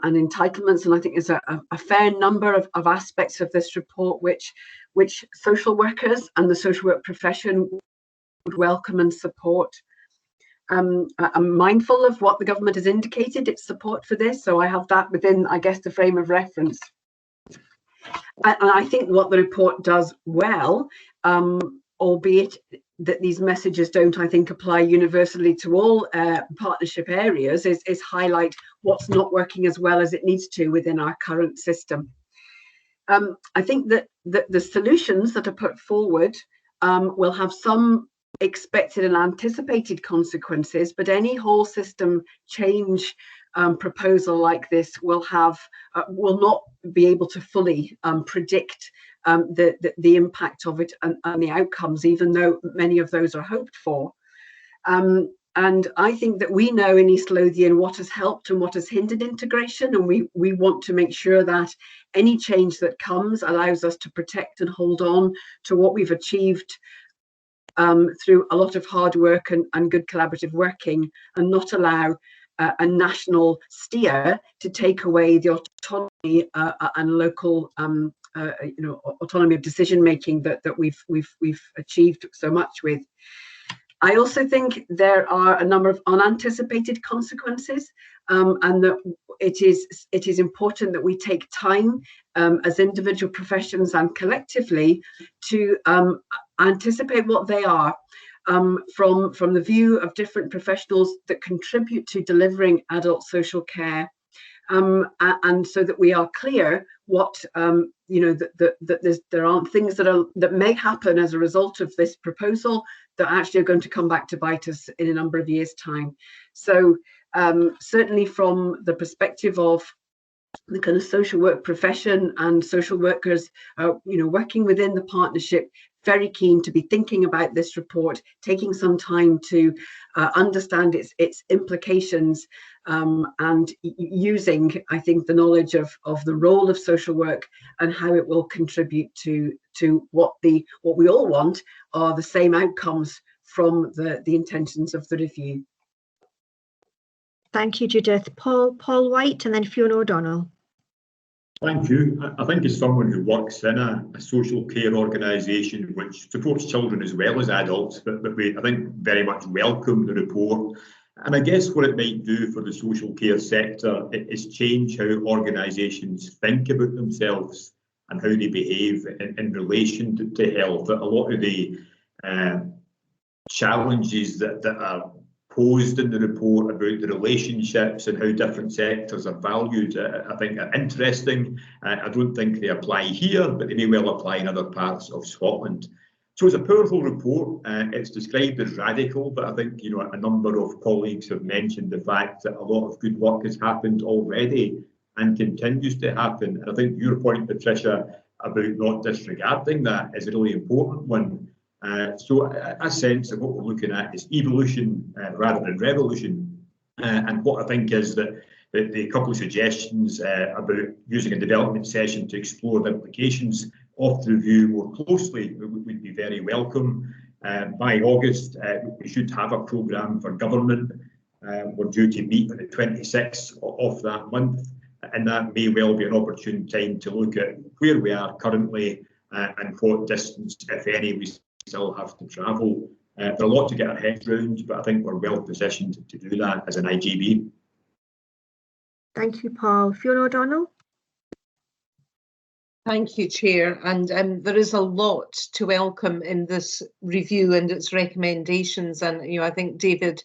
[SPEAKER 13] and entitlements, and I think there's a fair number of aspects of this report which social workers and the social work profession would welcome and support. I'm mindful of what the government has indicated its support for this, so I have that within, I guess, the frame of reference. And I think what the report does well, albeit that these messages don't, I think, apply universally to all partnership areas, is highlight what's not working as well as it needs to within our current system. I think that the solutions that are put forward will have some expected and anticipated consequences, but any whole system change proposal like this will not be able to fully predict the impact of it and the outcomes, even though many of those are hoped for. And I think that we know in East Lothian what has helped and what has hindered integration, and we want to make sure that any change that comes allows us to protect and hold on to what we've achieved through a lot of hard work and good collaborative working, and not allow a national steer to take away the autonomy and local autonomy of decision making that we've achieved so much with. I also think there are a number of unanticipated consequences, and that it is important that we take time as individual professions and collectively to anticipate what they are, from the view of different professionals that contribute to delivering adult social care, and so that we are clear what that there aren't things that may happen as a result of this proposal that actually are going to come back to bite us in a number of years' time. So certainly from the perspective of the kind of social work profession and social workers, working within the partnership, very keen to be thinking about this report, taking some time to understand its implications, and using, I think, the knowledge of the role of social work and how it will contribute to what we all want are the same outcomes from the intentions of the review.
[SPEAKER 3] Thank you, Judith. Paul White and then Fiona O'Donnell.
[SPEAKER 9] Thank you. I think as someone who works in a social care organisation which supports children as well as adults, but we, I think, very much welcome the report. And I guess what it might do for the social care sector is change how organisations think about themselves and how they behave in relation to health. A lot of the challenges that are posed in the report about the relationships and how different sectors are valued, I think are interesting. I don't think they apply here, but they may well apply in other parts of Scotland. So it's a powerful report. It's described as radical, but I think a number of colleagues have mentioned the fact that a lot of good work has happened already and continues to happen. And I think your point, Patricia, about not disregarding that is a really important one. So a sense of what we're looking at is evolution rather than revolution. And what I think is that the couple of suggestions about using a development session to explore the implications of the review more closely would be very welcome. By August, we should have a programme for government. We're due to meet on the 26th of that month, and that may well be an opportune time to look at where we are currently and what distance, if any, we still have to travel. There's a lot to get our heads around, but I think we're well positioned to do that as an IJB.
[SPEAKER 3] Thank you, Paul. Fiona O'Donnell.
[SPEAKER 10] Thank you, Chair. And there is a lot to welcome in this review and its recommendations. And I think David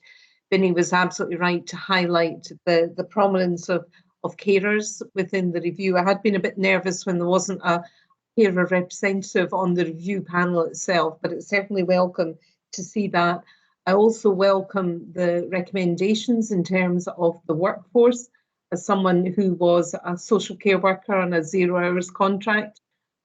[SPEAKER 10] Binney was absolutely right to highlight the prominence of carers within the review. I had been a bit nervous when there wasn't a carer representative on the review panel itself, but it's certainly welcome to see that. I also welcome the recommendations in terms of the workforce. As someone who was a social care worker on a 0 hours contract,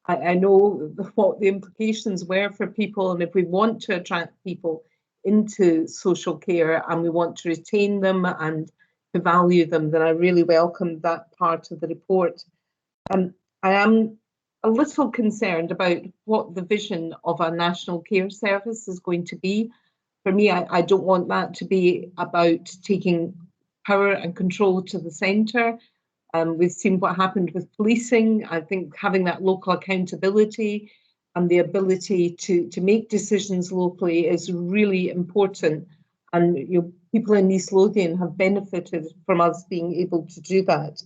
[SPEAKER 10] I know what the implications were for people, and if we want to attract people into social care and we want to retain them and to value them, then I really welcome that part of the report. I am a little concerned about what the vision of a national care service is going to be. For me, I don't want that to be about taking power and control to the centre. We've seen what happened with policing. I think having that local accountability and the ability to make decisions locally is really important. And people in East Lothian have benefited from us being able to do that.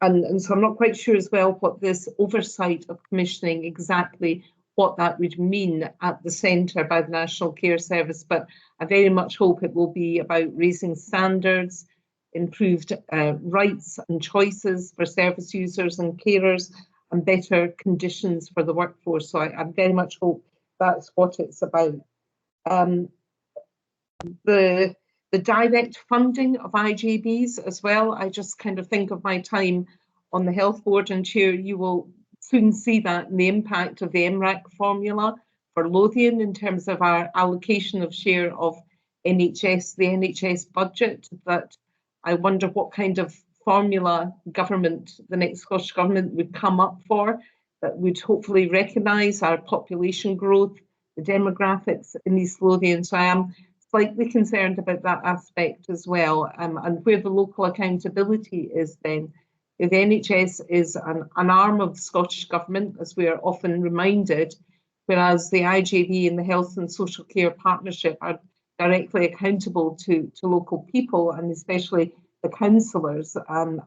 [SPEAKER 10] And so I'm not quite sure as well what this oversight of commissioning exactly what that would mean at the centre by the National Care Service, but I very much hope it will be about raising standards, improved rights and choices for service users and carers, and better conditions for the workforce. So I very much hope that's what it's about. The direct funding of IJBs as well, I just kind of think of my time on the health board, and Chair, you will soon see that in the impact of the MRAC formula for Lothian in terms of our allocation of share of NHS, the NHS budget, that I wonder what kind of formula government, the next Scottish Government, would come up for that would hopefully recognise our population growth, the demographics in East Lothian. So I am slightly concerned about that aspect as well, and where the local accountability is then. The NHS is an arm of the Scottish Government, as we are often reminded, whereas the IJB and the Health and Social Care Partnership are directly accountable to local people, and especially the councillors.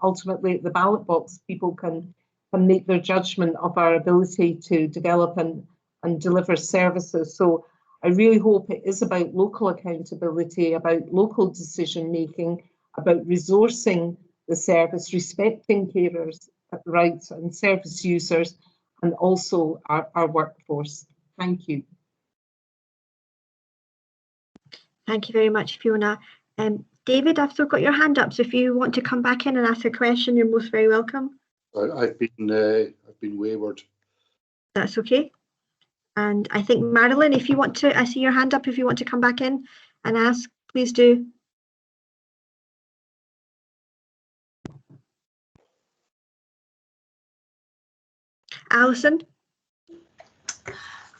[SPEAKER 10] Ultimately, at the ballot box, people can make their judgment of our ability to develop and deliver services. So I really hope it is about local accountability, about local decision making, about resourcing the service, respecting carers' rights and service users, and also our workforce. Thank you.
[SPEAKER 3] Thank you very much, Fiona. David, I've still got your hand up, so if you want to come back in and ask a question, you're most very welcome.
[SPEAKER 5] I've been wayward.
[SPEAKER 3] That's okay. And I think Marilyn, if you want to, I see your hand up. If you want to come back in and ask, please do. Alison.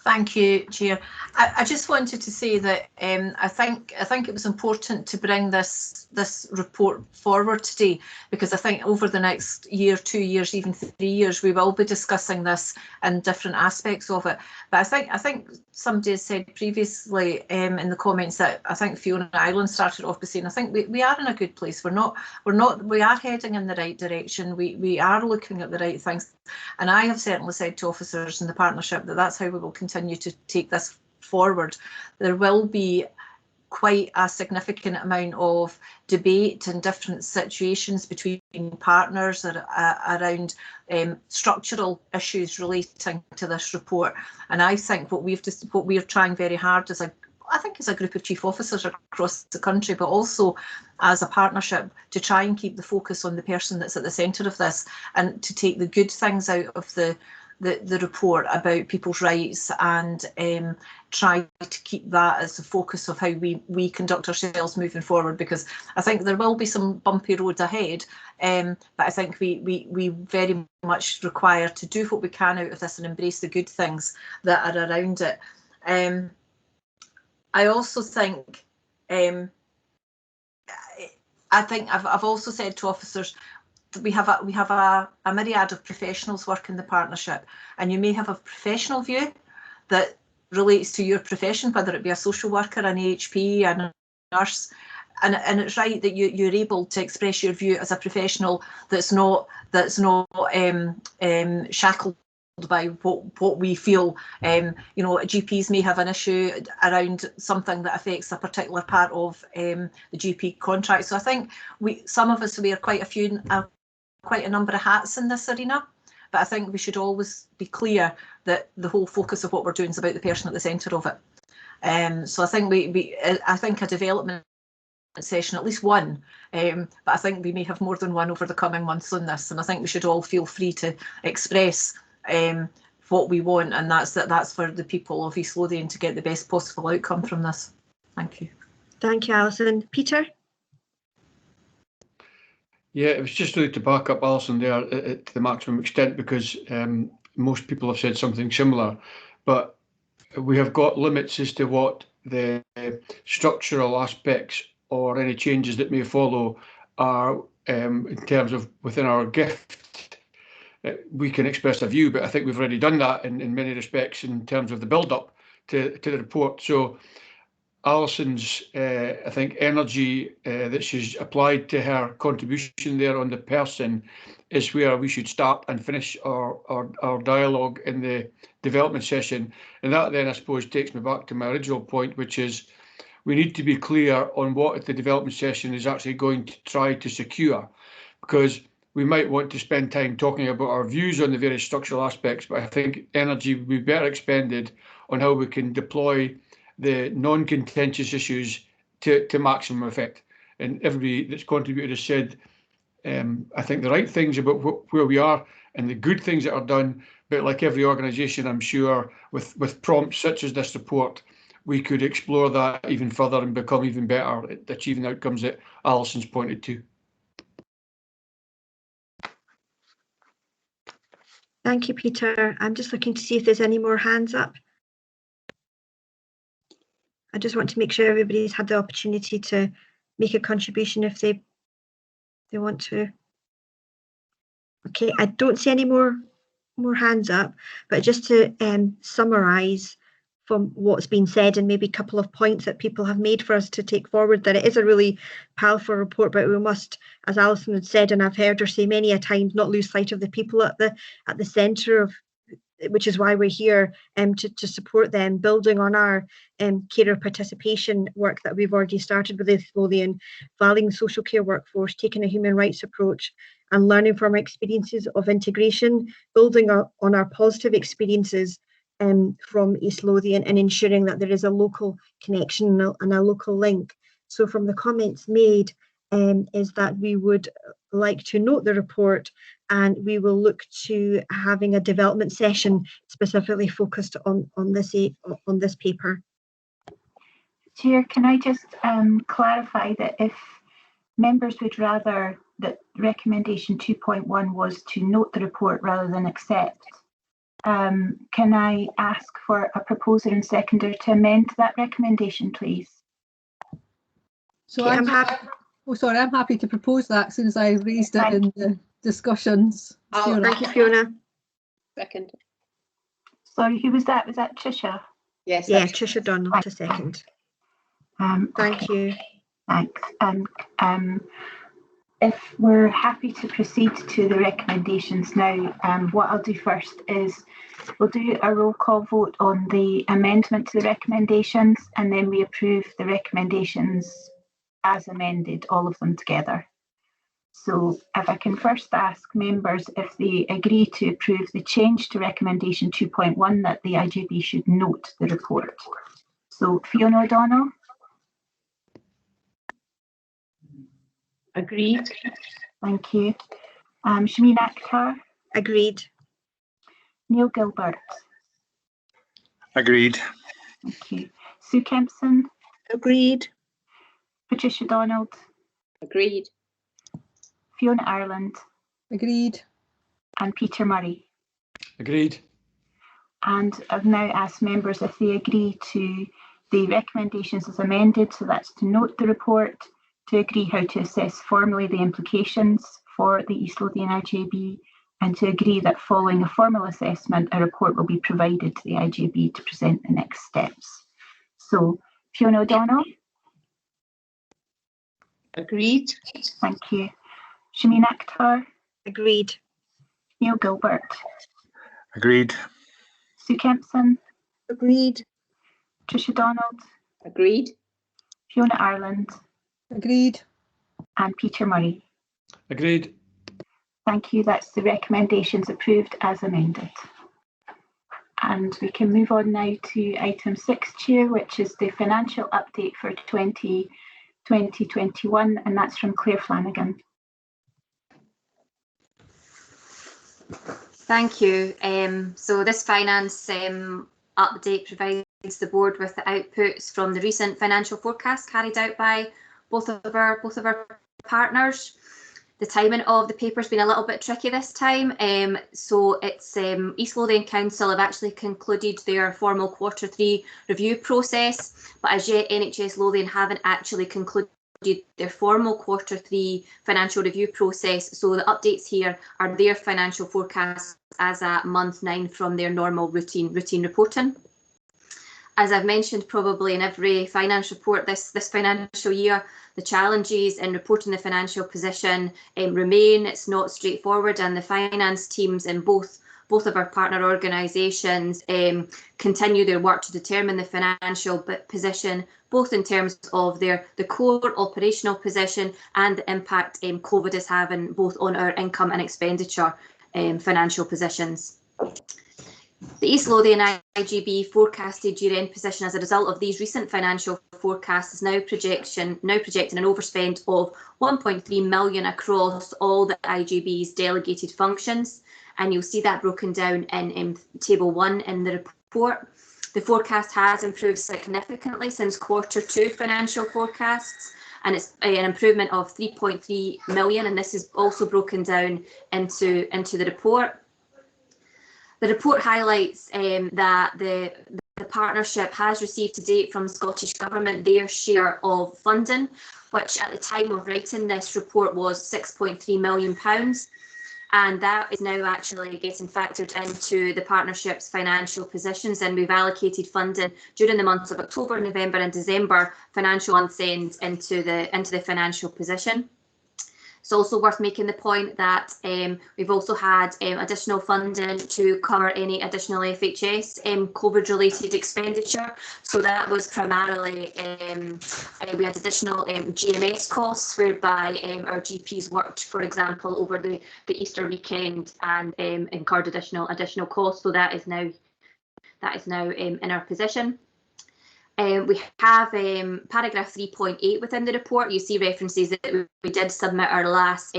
[SPEAKER 14] Thank you, Chair. I just wanted to say that I think it was important to bring this report forward today, because I think over the next year, 2 years, even 3 years, we will be discussing this and different aspects of it. But I think somebody has said previously in the comments that I think Fiona Island started off by saying I think we are in a good place. We are heading in the right direction. We are looking at the right things, and I have certainly said to officers in the partnership that that's how we will continue to take this forward. There will be quite a significant amount of debate in different situations between partners around structural issues relating to this report. And I think what we are trying very hard as a group of chief officers across the country, but also as a partnership, to try and keep the focus on the person that's at the centre of this, and to take the good things out of the report about people's rights, and try to keep that as the focus of how we conduct ourselves moving forward, because I think there will be some bumpy roads ahead, but I think we very much require to do what we can out of this and embrace the good things that are around it. I also think I've also said to officers, we have a myriad of professionals work in the partnership, and you may have a professional view that relates to your profession, whether it be a social worker, an AHP, and a nurse, and it's right that you're able to express your view as a professional that's not shackled by what we feel. GPs may have an issue around something that affects a particular part of the GP contract. So I think some of us wear quite a number of hats in this arena, but I think we should always be clear that the whole focus of what we're doing is about the person at the centre of it. So I think I think a development session, at least one, but I think we may have more than one over the coming months on this, and I think we should all feel free to express what we want, and that's for the people of East Lothian to get the best possible outcome from this. Thank you.
[SPEAKER 3] Thank you, Alison. Peter?
[SPEAKER 7] Yeah, it was just really to back up Alison there to the maximum extent, because most people have said something similar, but we have got limits as to what the structural aspects or any changes that may follow are in terms of within our gift. We can express a view, but I think we've already done that in many respects in terms of the build-up to the report. So Alison's, I think, energy that she's applied to her contribution there on the person is where we should start and finish our dialogue in the development session. And that then, I suppose, takes me back to my original point, which is we need to be clear on what the development session is actually going to try to secure, because we might want to spend time talking about our views on the various structural aspects, but I think energy would be better expended on how we can deploy the non-contentious issues to maximum effect. And everybody that's contributed has said, I think, the right things about where we are and the good things that are done. But like every organisation, I'm sure with prompts such as this report, we could explore that even further and become even better at achieving outcomes that Alison's pointed to.
[SPEAKER 3] Thank you, Peter. I'm just looking to see if there's any more hands up. I just want to make sure everybody's had the opportunity to make a contribution if they want to. Okay, I don't see any more hands up, but just to summarise from what's been said and maybe a couple of points that people have made for us to take forward, that it is a really powerful report, but we must, as Alison had said, and I've heard her say many a time, not lose sight of the people at the centre of, which is why we're here, to support them, building on our carer participation work that we've already started with the Lothian, valuing social care workforce, taking a human rights approach, and learning from our experiences of integration, building on our positive experiences from East Lothian, and ensuring that there is a local connection and a local link. So from the comments made, is that we would like to note the report, and we will look to having a development session specifically focused on this paper.
[SPEAKER 1] Chair, can I just clarify that if members would rather that recommendation 2.1 was to note the report rather than accept, can I ask for a proposer and seconder to amend that recommendation, please?
[SPEAKER 6] So
[SPEAKER 3] Okay,
[SPEAKER 6] I'm happy to propose that as soon as I raised it in the discussions.
[SPEAKER 3] Thank you, Fiona.
[SPEAKER 11] Second.
[SPEAKER 1] Sorry, who was that? Was that Trisha?
[SPEAKER 11] Yes.
[SPEAKER 3] Yeah, Trisha Donald to second. Thank you.
[SPEAKER 1] Thanks. If we're happy to proceed to the recommendations now, what I'll do first is we'll do a roll call vote on the amendment to the recommendations, and then we approve the recommendations as amended, all of them together. So if I can first ask members if they agree to approve the change to recommendation 2.1 that the IJB should note the report. So Fiona O'Donnell?
[SPEAKER 10] Agreed.
[SPEAKER 1] Thank you. Shameen Akhtar?
[SPEAKER 3] Agreed.
[SPEAKER 1] Neil Gilbert?
[SPEAKER 8] Agreed.
[SPEAKER 1] Thank you. Sue Kempson?
[SPEAKER 3] Agreed.
[SPEAKER 1] Patricia Donald?
[SPEAKER 11] Agreed.
[SPEAKER 1] Fiona Ireland?
[SPEAKER 6] Agreed.
[SPEAKER 1] And Peter Murray?
[SPEAKER 7] Agreed.
[SPEAKER 1] And I've now asked members if they agree to the recommendations as amended, so that's to note the report, to agree how to assess formally the implications for the East Lothian IJB, and to agree that following a formal assessment, a report will be provided to the IJB to present the next steps. So, Fiona O'Donnell?
[SPEAKER 10] Agreed.
[SPEAKER 1] Thank you. Shameen Akhtar?
[SPEAKER 3] Agreed.
[SPEAKER 1] Neil Gilbert?
[SPEAKER 8] Agreed.
[SPEAKER 1] Sue Kempson?
[SPEAKER 3] Agreed.
[SPEAKER 1] Tricia Donald?
[SPEAKER 11] Agreed.
[SPEAKER 1] Fiona Ireland?
[SPEAKER 6] Agreed.
[SPEAKER 1] And Peter Murray?
[SPEAKER 7] Agreed.
[SPEAKER 1] Thank you. That's the recommendations approved as amended. And we can move on now to item 6, Chair, which is the financial update for 2020-21, and that's from Claire Flanagan.
[SPEAKER 15] Thank you. So this finance update provides the board with the outputs from the recent financial forecast carried out by both of our partners. The timing of the paper's been a little bit tricky this time. So it's East Lothian Council have actually concluded their formal Q3 review process, but as yet NHS Lothian haven't actually concluded their formal Q3 financial review process. So the updates here are their financial forecasts as at month 9 from their normal routine reporting. As I've mentioned probably in every finance report this financial year, the challenges in reporting the financial position remain. It's not straightforward, and the finance teams in both both of our partner organisations continue their work to determine the financial position, both in terms of the core operational position and the impact COVID is having both on our income and expenditure financial positions. The East Lothian IJB forecasted year-end position as a result of these recent financial forecasts is now projecting an overspend of 1.3 million across all the IJB's delegated functions, and you'll see that broken down in table 1 in the report. The forecast has improved significantly since Q2 financial forecasts, and it's an improvement of 3.3 million, and this is also broken down into the report. The report highlights that the partnership has received to date from the Scottish Government their share of funding, which at the time of writing this report was £6.3 million, and that is now actually getting factored into the partnership's financial positions, and we've allocated funding during the months of October, November and December financial months end into the financial position. It's also worth making the point that we've also had additional funding to cover any additional FHS COVID-related expenditure. So that was primarily, we had additional GMS costs whereby our GPs worked, for example, over the Easter weekend and incurred additional costs. So that is now in our position. We have paragraph 3.8 within the report. You see references that we did submit our last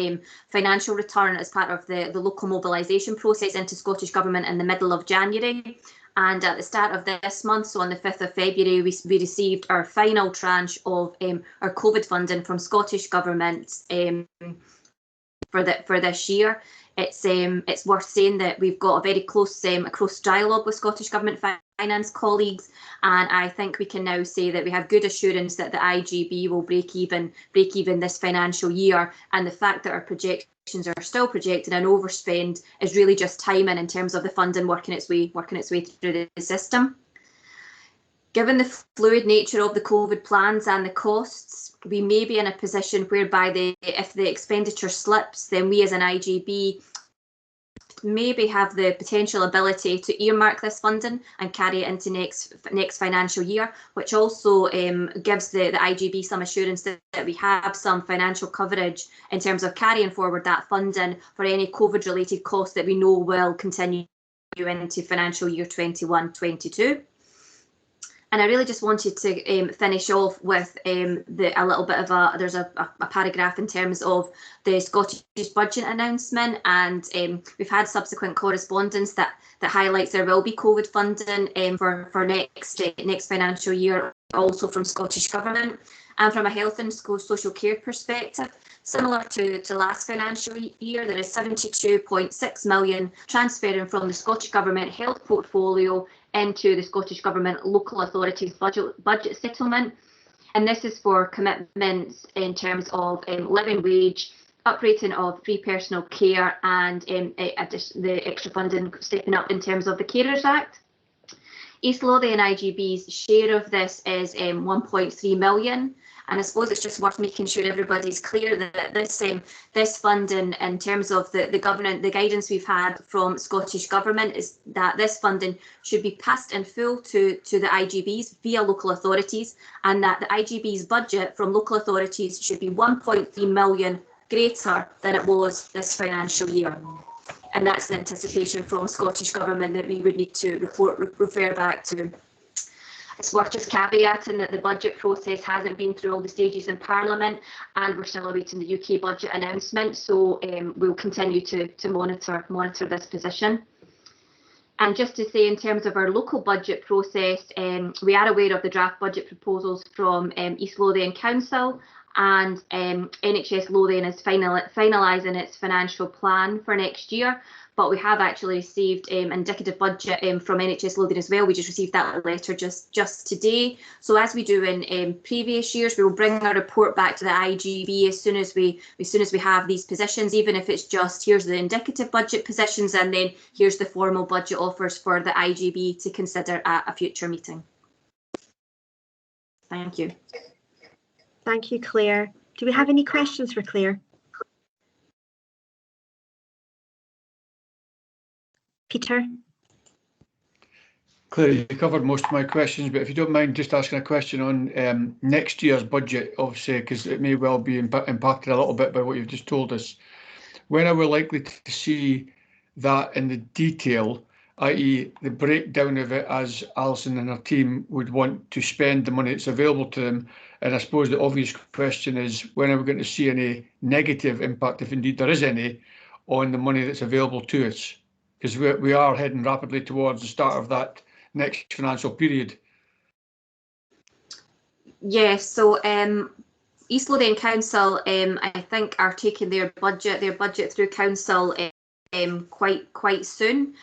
[SPEAKER 15] financial return as part of the local mobilisation process into Scottish Government in the middle of January. And at the start of this month, so on the 5th of February, we received our final tranche of our COVID funding from Scottish Government for this year. It's worth saying that we've got a very close dialogue with Scottish Government finance colleagues, and I think we can now say that we have good assurance that the IJB will break even this financial year, and the fact that our projections are still projecting an overspend is really just timing in terms of the funding working its way through the system. Given the fluid nature of the COVID plans and the costs, we may be in a position whereby if the expenditure slips, then we as an IJB maybe have the potential ability to earmark this funding and carry it into next financial year, which also gives the IJB some assurance that we have some financial coverage in terms of carrying forward that funding for any COVID related costs that we know will continue into financial year 21-22. And I really just wanted to finish off with a little bit of there's a paragraph in terms of the Scottish budget announcement, and we've had subsequent correspondence that highlights there will be COVID funding for next financial year, also from Scottish Government. And from a health and social care perspective, similar to last financial year, there is 72.6 million transferring from the Scottish Government health portfolio into the Scottish Government local authorities budget settlement, and this is for commitments in terms of living wage, uprating of free personal care, and the extra funding stepping up in terms of the Carers Act. East Lothian IJB's share of this is 1.3 million. And I suppose it's just worth making sure everybody's clear that this funding, in terms of the guidance we've had from Scottish Government, is that this funding should be passed in full to the IJBs via local authorities, and that the IJB's budget from local authorities should be 1.3 million greater than it was this financial year. And that's the anticipation from Scottish Government that we would need to refer back to. It's worth just caveating that the budget process hasn't been through all the stages in Parliament, and we're still awaiting the UK budget announcement, so we'll continue to monitor this position. And just to say, in terms of our local budget process, we are aware of the draft budget proposals from East Lothian Council, and NHS Lothian is finalising its financial plan for next year. But we have actually received indicative budget from NHS Lothian as well. We just received that letter just today. So as we do in previous years, we will bring our report back to the IJB as soon as we have these positions, even if it's just here's the indicative budget positions and then here's the formal budget offers for the IJB to consider at a future meeting. Thank you.
[SPEAKER 3] Thank you, Claire. Do we have any questions for Claire? Peter?
[SPEAKER 7] Claire, you covered most of my questions, but if you don't mind just asking a question on next year's budget, obviously, because it may well be impacted a little bit by what you've just told us. When are we likely to see that in the detail, i.e. the breakdown of it as Alison and her team would want to spend the money that's available to them? And I suppose the obvious question is, when are we going to see any negative impact, if indeed there is any, on the money that's available to us? Because we are heading rapidly towards the start of that next financial period.
[SPEAKER 15] Yeah, so East Lothian Council, I think, are taking their budget through council quite soon.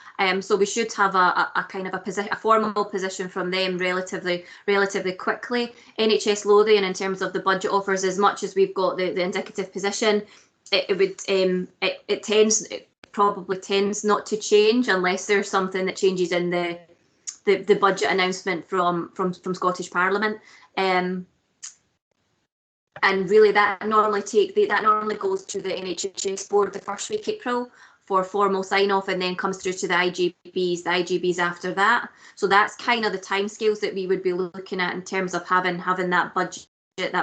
[SPEAKER 15] So we should have a kind of a formal position from them relatively quickly. NHS Lothian, in terms of the budget offers, as much as we've got the indicative position, it probably tends not to change unless there's something that changes in the budget announcement from Scottish Parliament. And really that normally goes to the NHS board the first week April for formal sign off, and then comes through to the IJBs after that. So that's kind of the timescales that we would be looking at in terms of having that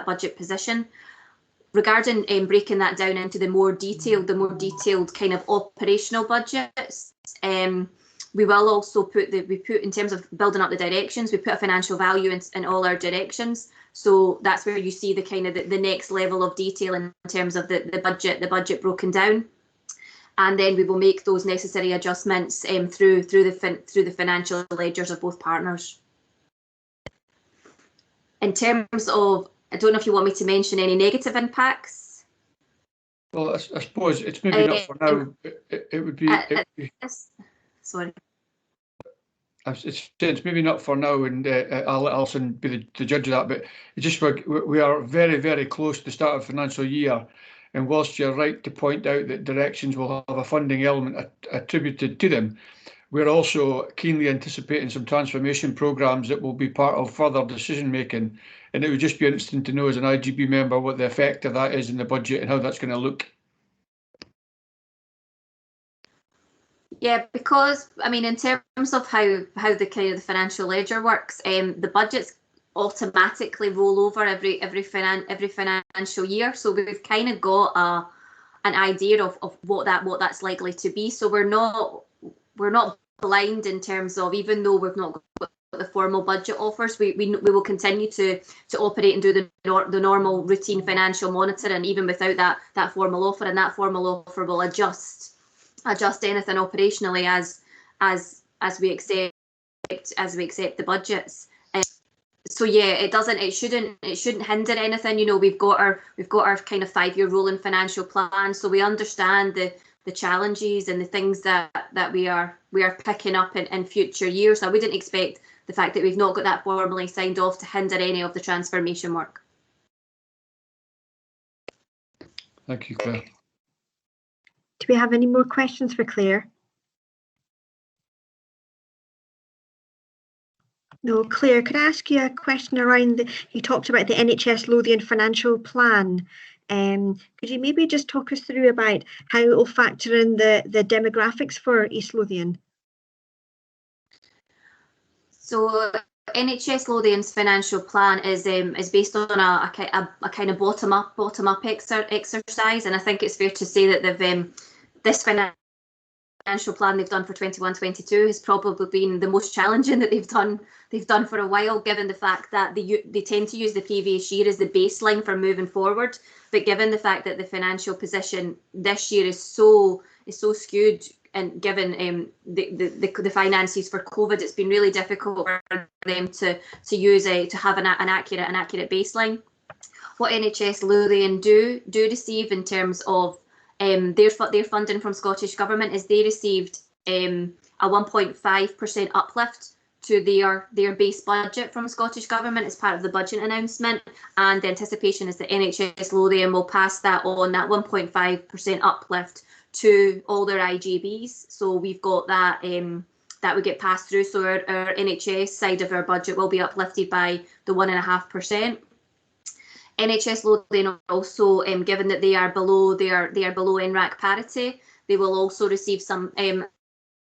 [SPEAKER 15] budget position. Regarding breaking that down into the more detailed kind of operational budgets, we will also put in terms of building up the directions, we put a financial value in all our directions. So that's where you see the kind of the next level of detail in terms of the budget broken down. And then we will make those necessary adjustments through the financial ledgers of both partners. In terms of, I don't know if you want me to mention any negative impacts.
[SPEAKER 7] Well, I suppose it's maybe not for now. It would be.
[SPEAKER 15] Sorry.
[SPEAKER 7] It's maybe not for now, and I'll let Alison be the judge of that. But it's just we are very, very close to the start of the financial year, and whilst you're right to point out that directions will have a funding element attributed to them, we're also keenly anticipating some transformation programmes that will be part of further decision making. And it would just be interesting to know as an IJB member what the effect of that is in the budget and how that's going to look.
[SPEAKER 15] Yeah, because I mean, in terms of how the kind of the financial ledger works, the budgets automatically roll over every financial year. So we've kind of got an idea of what that's likely to be. So we're not blind in terms of, even though we've not got the formal budget offers, we will continue to operate and do the normal routine financial monitoring even without that formal offer, and that formal offer will adjust anything operationally as we accept the budgets. So yeah, it shouldn't hinder anything. You know, we've got our kind of 5-year rolling financial plan, so we understand the challenges and the things that we are picking up in future years. I wouldn't expect the fact that we've not got that formally signed off to hinder any of the transformation work.
[SPEAKER 7] Thank you, Claire.
[SPEAKER 3] Do we have any more questions for Claire? No, Claire, could I ask you a question around you talked about the NHS Lothian financial plan. Could you maybe just talk us through about how it will factor in the demographics for East Lothian?
[SPEAKER 15] So NHS Lothian's financial plan is based on a kind of bottom up exercise, and I think it's fair to say that they've this financial plan they've done for 21-22 has probably been the most challenging that they've done for a while, given the fact that they tend to use the previous year as the baseline for moving forward. But given the fact that the financial position this year is so skewed, and given the finances for COVID, it's been really difficult for them to use to have an accurate baseline. What NHS Lothian do receive in terms of their funding from Scottish Government is they received a 1.5% uplift to their base budget from Scottish Government as part of the budget announcement, and the anticipation is that NHS Lothian will pass that 1.5% uplift to all their IJBs. So we've got that that would get passed through. So our NHS side of our budget will be uplifted by the 1.5%. NHS Lothian also, given that they are below NRAC parity, they will also receive some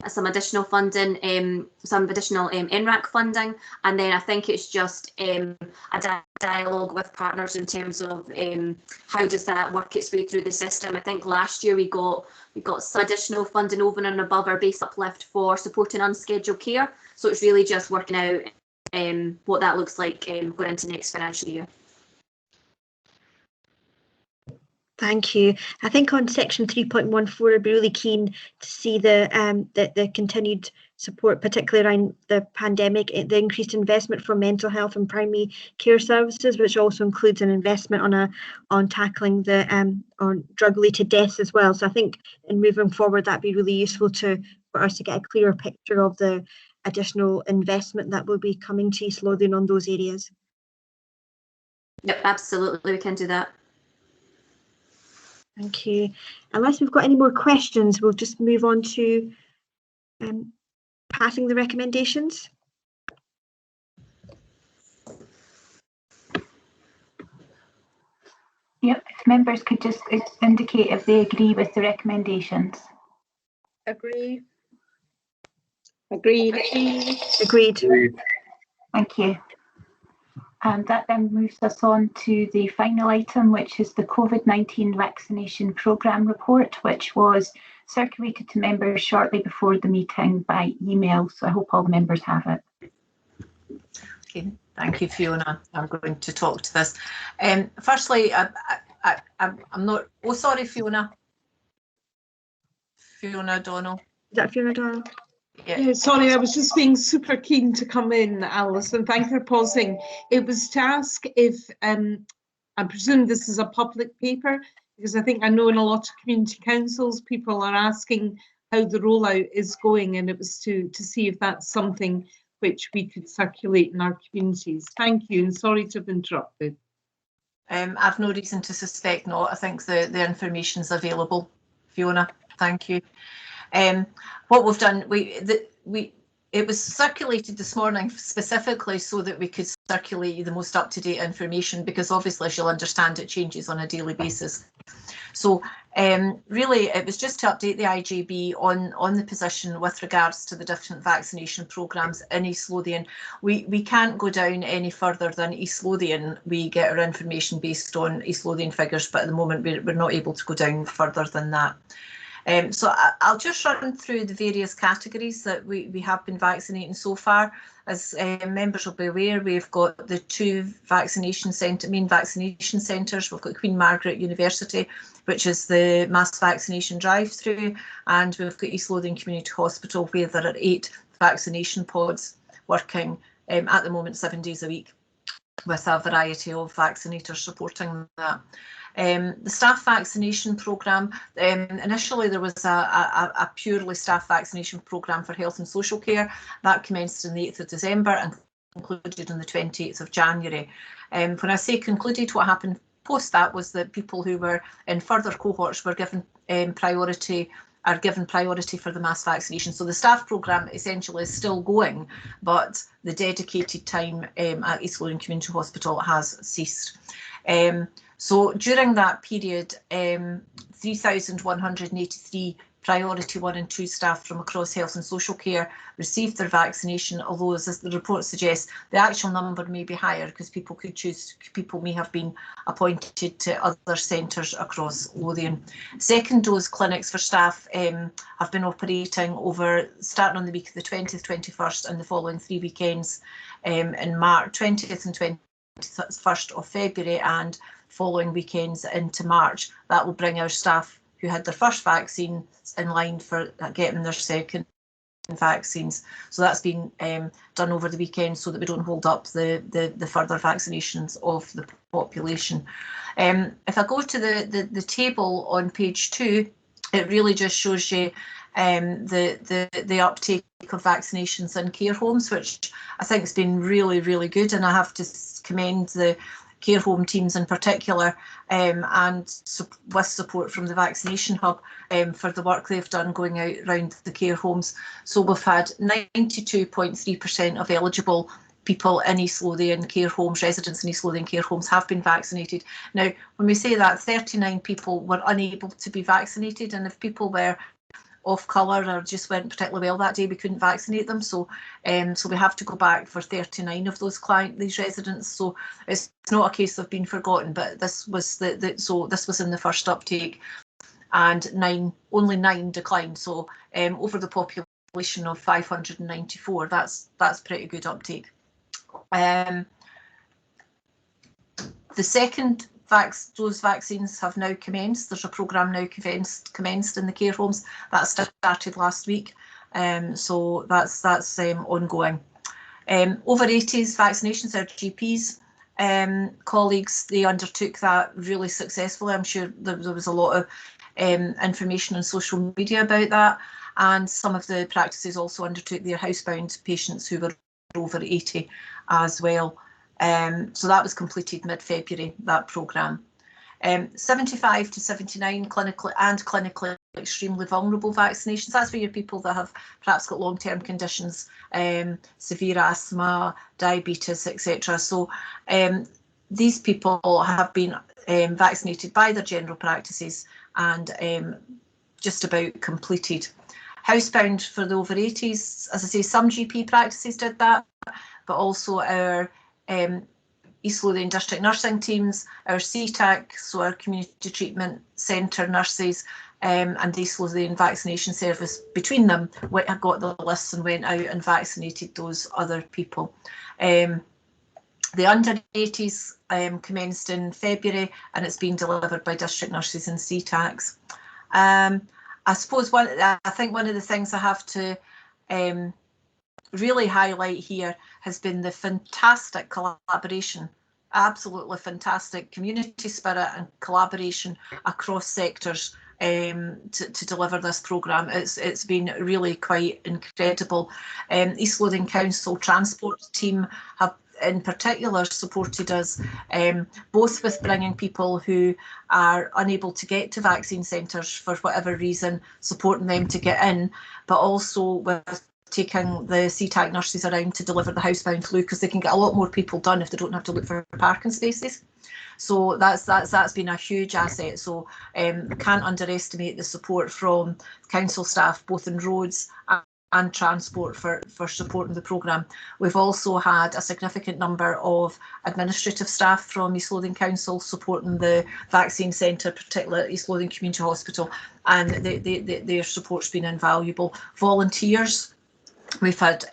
[SPEAKER 15] some additional funding, some additional NRAC funding, and then I think it's just a dialogue with partners in terms of how does that work its way through the system. I think last year we got some additional funding over and above our base uplift for supporting unscheduled care, so it's really just working out what that looks like going into next financial year.
[SPEAKER 3] Thank you. I think on section 3.14, I'd be really keen to see the continued support, particularly around the pandemic, the increased investment for mental health and primary care services, which also includes an investment on tackling the on drug-related deaths as well. So I think in moving forward, that'd be really useful for us to get a clearer picture of the additional investment that will be coming to East Lothian on those areas.
[SPEAKER 15] Yep, absolutely, we can do that.
[SPEAKER 3] Thank you. Unless we've got any more questions, we'll just move on to passing the recommendations.
[SPEAKER 1] Yep, if members could just indicate if they agree with the recommendations.
[SPEAKER 3] Agree.
[SPEAKER 11] Agreed.
[SPEAKER 3] Agreed.
[SPEAKER 1] Thank you. And that then moves us on to the final item, which is the COVID-19 vaccination programme report, which was circulated to members shortly before the meeting by email. So I hope all the members have it.
[SPEAKER 14] Okay, thank you, Fiona. I'm going to talk to this. Firstly, I'm not. Oh, sorry, Fiona. Fiona Donnell.
[SPEAKER 3] Is that Fiona Donnell?
[SPEAKER 4] Yeah, sorry, I was just being super keen to come in, Alice, and thank you for pausing. It was to ask if, I presume this is a public paper, because I know in a lot of community councils, people are asking how the rollout is going, and it was to see if that's something which we could circulate in our communities. Thank you, and sorry to have interrupted.
[SPEAKER 14] I've no reason to suspect not. I think the information's available, Fiona. Thank you. What we've done, it was circulated this morning specifically so that we could circulate the most up-to-date information, because obviously, as you'll understand, it changes on a daily basis. So really, it was just to update the IJB on the position with regards to the different vaccination programmes in East Lothian. We can't go down any further than East Lothian. We get our information based on East Lothian figures, but at the moment we're not able to go down further than that. So I'll just run through the various categories that we have been vaccinating so far. As members will be aware, we've got the two main vaccination centres. We've got Queen Margaret University, which is the mass vaccination drive-through, and we've got East Lothian Community Hospital, where there are 8 vaccination pods working at the moment 7 days a week, with a variety of vaccinators supporting that. The staff vaccination programme, initially there was a purely staff vaccination programme for health and social care. That commenced on the 8th of December and concluded on the 28th of January. When I say concluded, what happened post that was that people who were in further cohorts were given priority for the mass vaccination. So the staff programme essentially is still going, but the dedicated time at East Lothian Community Hospital has ceased. So during that period, 3,183 priority 1 and 2 staff from across health and social care received their vaccination, although as the report suggests, the actual number may be higher because people may have been appointed to other centres across Lothian. Second dose clinics for staff have been operating starting on the week of the 20th, 21st and the following 3 weekends in March, 20th and 21st of February and following weekends into March. That will bring our staff who had their first vaccine in line for getting their second vaccines. So that's been done over the weekend so that we don't hold up the further vaccinations of the population. If I go to the table on page 2, it really just shows you the uptake of vaccinations in care homes, which I think has been really, really good, and I have to commend the care home teams in particular, and with support from the vaccination hub for the work they've done going out around the care homes. So we've had 92.3% of eligible people in East Lothian care homes, residents in East Lothian care homes, have been vaccinated. Now, when we say that, 39 people were unable to be vaccinated, and if people were off colour or just went particularly well that day, we couldn't vaccinate them. So so we have to go back for 39 of these residents. So it's not a case of being forgotten, but this was this was in the first uptake, and only 9 declined. So over the population of 594, that's pretty good uptake. The second dose vaccines have now commenced. There's a programme now commenced in the care homes that started last week, so that's ongoing. Over 80s vaccinations, our GPs colleagues, they undertook that really successfully. I'm sure there was a lot of information on social media about that, and some of the practices also undertook their housebound patients who were over 80 as well. So that was completed mid-February, that programme. 75 to 79 clinically extremely vulnerable vaccinations. That's for your people that have perhaps got long-term conditions, severe asthma, diabetes, etc. So these people have been vaccinated by their general practices and just about completed. Housebound for the over 80s, as I say, some GP practices did that, but also our East Lothian district nursing teams, our CTAC, so our community treatment centre nurses, and the East Lothian vaccination service, between them got the lists and went out and vaccinated those other people. The under 80s commenced in February, and it's been delivered by district nurses and CTACs. I suppose I think one of the things I have to really highlight here has been the fantastic collaboration, absolutely fantastic community spirit and collaboration across sectors to deliver this programme. It's been really quite incredible. East Lothian Council transport team have in particular supported us both with bringing people who are unable to get to vaccine centres for whatever reason, supporting them to get in, but also with taking the CTAC nurses around to deliver the housebound flu, because they can get a lot more people done if they don't have to look for parking spaces. So that's been a huge asset. So can't underestimate the support from council staff, both in roads and transport, for supporting the programme. We've also had a significant number of administrative staff from East Lothian Council supporting the vaccine centre, particularly East Lothian Community Hospital, and their support's been invaluable. Volunteers, we've had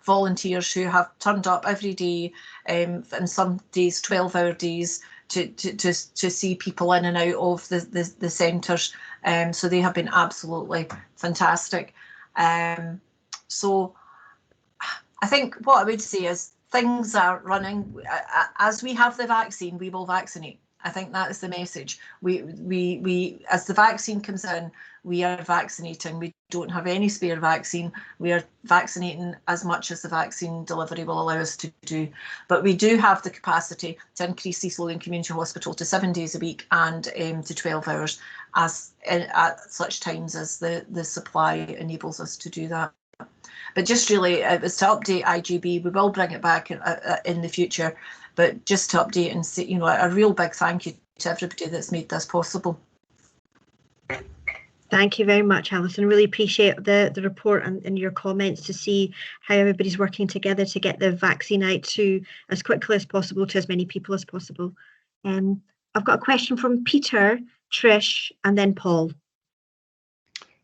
[SPEAKER 14] volunteers who have turned up every day, and some days 12-hour days, to see people in and out of the centres. So they have been absolutely fantastic. So I think what I would say is things are running. As we have the vaccine, we will vaccinate. I think that is the message. We as the vaccine comes in, we are vaccinating. We don't have any spare vaccine. We are vaccinating as much as the vaccine delivery will allow us to do. But we do have the capacity to increase East Lothian Community Hospital to 7 days a week and to 12 hours at such times as the supply enables us to do that. But just really, it was to update IJB. We will bring it back in the future, but just to update and say, a real big thank you to everybody that's made this possible.
[SPEAKER 3] Thank you very much, Alison. Really appreciate the report and your comments to see how everybody's working together to get the vaccine out to as quickly as possible to as many people as possible. I've got a question from Peter, Trish, and then Paul.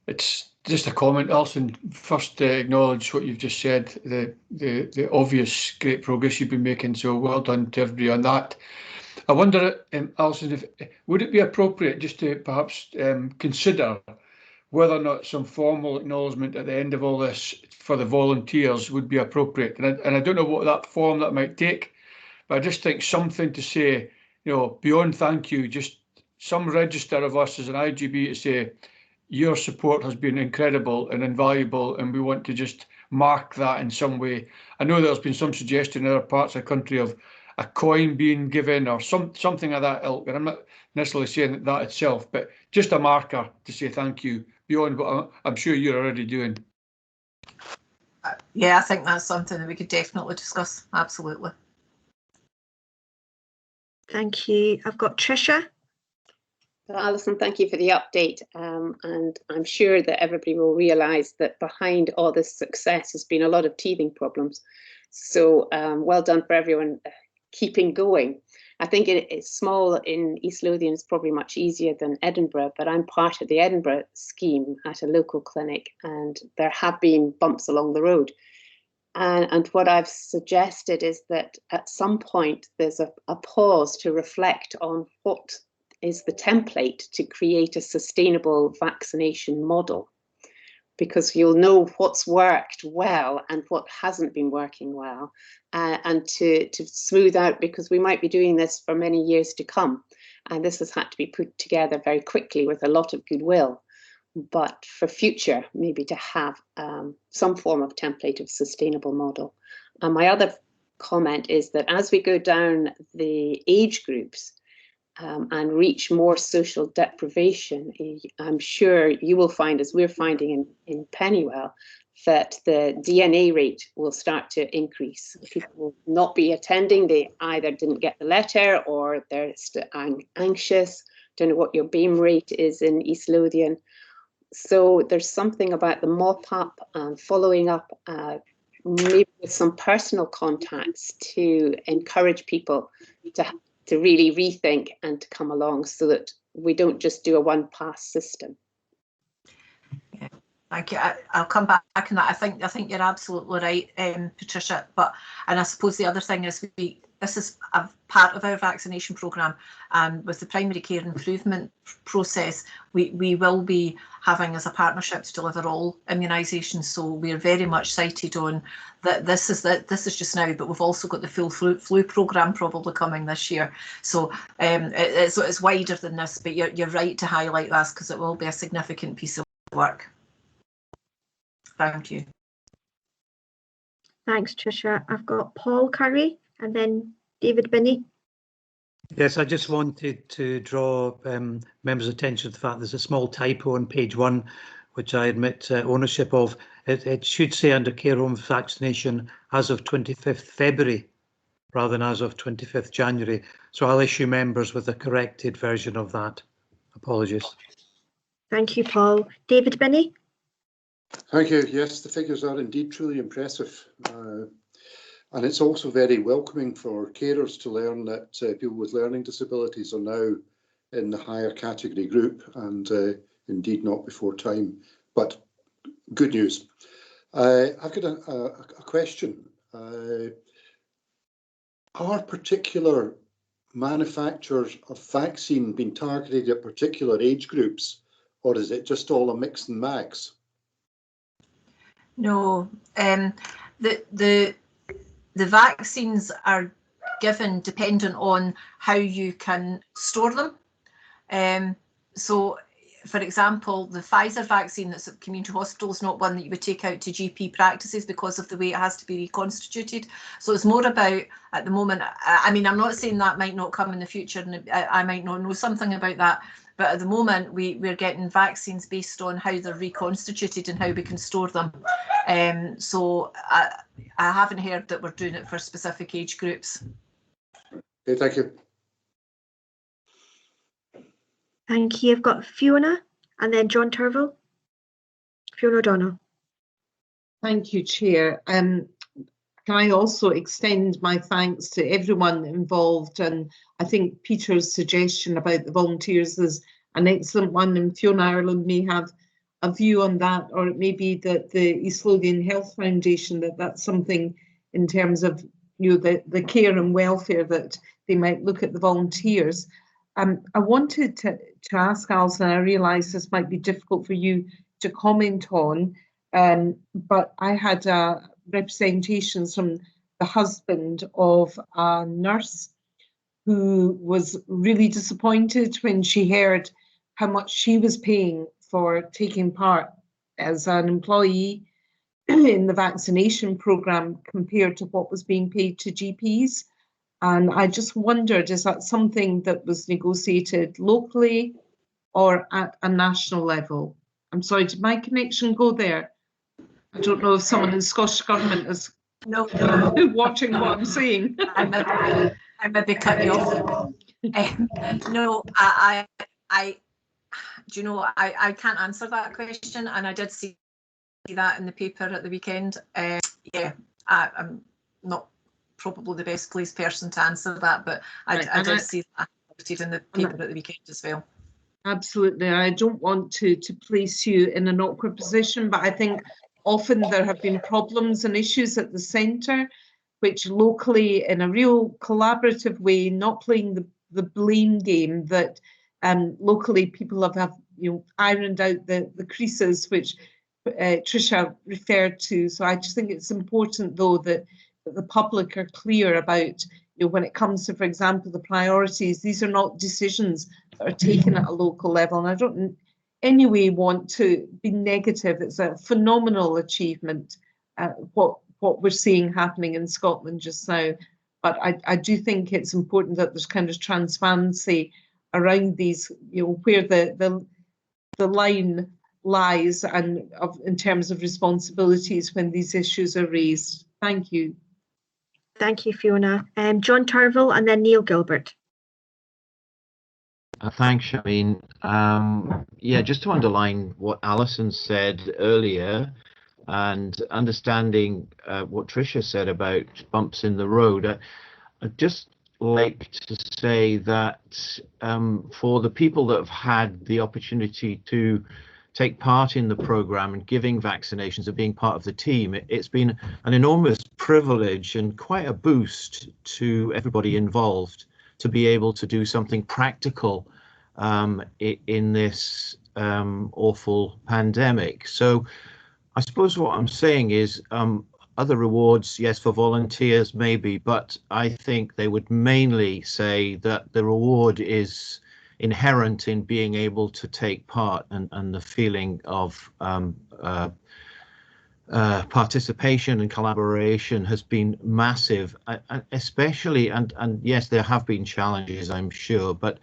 [SPEAKER 7] It's just a comment, Alison. First, acknowledge what you've just said, the obvious great progress you've been making. So well done to everybody on that. I wonder, Alison, would it be appropriate just to perhaps consider whether or not some formal acknowledgement at the end of all this for the volunteers would be appropriate? And I don't know what that form that might take, but I just think something to say, beyond thank you, just some register of us as an IJB to say, your support has been incredible and invaluable, and we want to just mark that in some way. I know there's been some suggestion in other parts of the country of a coin being given or something of that ilk, and I'm not necessarily saying that itself, but just a marker to say thank you beyond what I'm sure you're already doing.
[SPEAKER 14] Yeah, I think that's something that we could definitely discuss. Absolutely.
[SPEAKER 3] Thank you. I've got Tricia.
[SPEAKER 11] Well, Alison, thank you for the update, and I'm sure that everybody will realise that behind all this success has been a lot of teething problems. So well done for everyone keeping going. I think it's small in East Lothian is probably much easier than Edinburgh, but I'm part of the Edinburgh scheme at a local clinic, and there have been bumps along the road. And what I've suggested is that at some point there's a pause to reflect on what is the template to create a sustainable vaccination model, because you'll know what's worked well and what hasn't been working well, and to smooth out, because we might be doing this for many years to come, and this has had to be put together very quickly with a lot of goodwill. But for future, maybe to have some form of template of sustainable model. And my other comment is that as we go down the age groups and reach more social deprivation, I'm sure you will find, as we're finding in Pennywell, that the DNA rate will start to increase. People will not be attending. They either didn't get the letter or they're anxious. Don't know what your BAME rate is in East Lothian. So there's something about the mop-up and following up, maybe with some personal contacts, to encourage people to really rethink and to come along, so that we don't just do a one-pass system.
[SPEAKER 14] Yeah, thank you. I'll come back on that. I think you're absolutely right, Patricia. And I suppose the other thing is this is a part of our vaccination programme, and with the primary care improvement process, we will be having as a partnership to deliver all immunisations. So we're very much cited on that. This is just now, but we've also got the full flu programme probably coming this year. So it's wider than this, but you're right to highlight this, because it will be a significant piece of work. Thank you.
[SPEAKER 3] Thanks, Tricia. I've got Paul Curry and then David Binney.
[SPEAKER 2] Yes, I just wanted to draw members' attention to the fact there's a small typo on page 1, which I admit ownership of. It should say under care home vaccination as of 25th February rather than as of 25th January. So I'll issue members with a corrected version of that. Apologies.
[SPEAKER 3] Thank you, Paul. David Binney.
[SPEAKER 5] Thank you. Yes, the figures are indeed truly impressive. And it's also very welcoming for carers to learn that people with learning disabilities are now in the higher category group, and indeed not before time. But good news. I've got a question. Are particular manufacturers of vaccine being targeted at particular age groups, or is it just all a mix and max?
[SPEAKER 14] No, the vaccines are given dependent on how you can store them. So, for example, the Pfizer vaccine that's at community hospital is not one that you would take out to GP practices because of the way it has to be reconstituted. So it's more about, at the moment, I mean, I'm not saying that might not come in the future, and I might not know something about that, but at the moment we're getting vaccines based on how they're reconstituted and how we can store them. So I haven't heard that we're doing it for specific age groups.
[SPEAKER 5] Okay, thank you.
[SPEAKER 3] Thank you. I've got Fiona and then John Turville. Fiona O'Donnell.
[SPEAKER 4] Thank you, Chair. Can I also extend my thanks to everyone involved? And I think Peter's suggestion about the volunteers is an excellent one, and Fiona Ireland may have a view on that, or it may be that the East Lothian Health Foundation, that's something in terms of the care and welfare, that they might look at the volunteers. I wanted to ask Alison, I realise this might be difficult for you to comment on, but I had representations from the husband of a nurse who was really disappointed when she heard how much she was paying for taking part as an employee in the vaccination programme compared to what was being paid to GPs. And I just wondered, is that something that was negotiated locally or at a national level? I'm sorry, did my connection go there? I don't know if someone in Scottish Government is watching what I'm saying.
[SPEAKER 14] I may be cutting you off. No, do you know, I can't answer that question, and I did see that in the paper at the weekend. Yeah, I'm not probably the best placed person to answer that, but I did see that in the paper at the weekend as well.
[SPEAKER 10] Absolutely. I don't want to place you in an awkward position, but I think often there have been problems and issues at the centre, which locally, in a real collaborative way, not playing the blame game, that locally people have ironed out the creases, which Tricia referred to. So I just think it's important, though, that the public are clear about, when it comes to, for example, the priorities, these are not decisions that are taken at a local level. And I don't in any way want to be negative. It's a phenomenal achievement, what we're seeing happening in Scotland just now. But I do think it's important that there's kind of transparency around these, where the line lies and in terms of responsibilities when these issues are raised. Thank you.
[SPEAKER 3] Thank you, Fiona. John Turville and then Neil Gilbert.
[SPEAKER 16] Thanks, Shameen. Yeah, just to underline what Alison said earlier and understanding what Tricia said about bumps in the road, I'd just like to say that for the people that have had the opportunity to take part in the program and giving vaccinations and being part of the team, it's been an enormous privilege and quite a boost to everybody involved to be able to do something practical in this awful pandemic. So I suppose what I'm saying is other rewards, yes, for volunteers maybe, but I think they would mainly say that the reward is inherent in being able to take part, and the feeling of participation and collaboration has been massive, especially, and yes, there have been challenges, I'm sure, but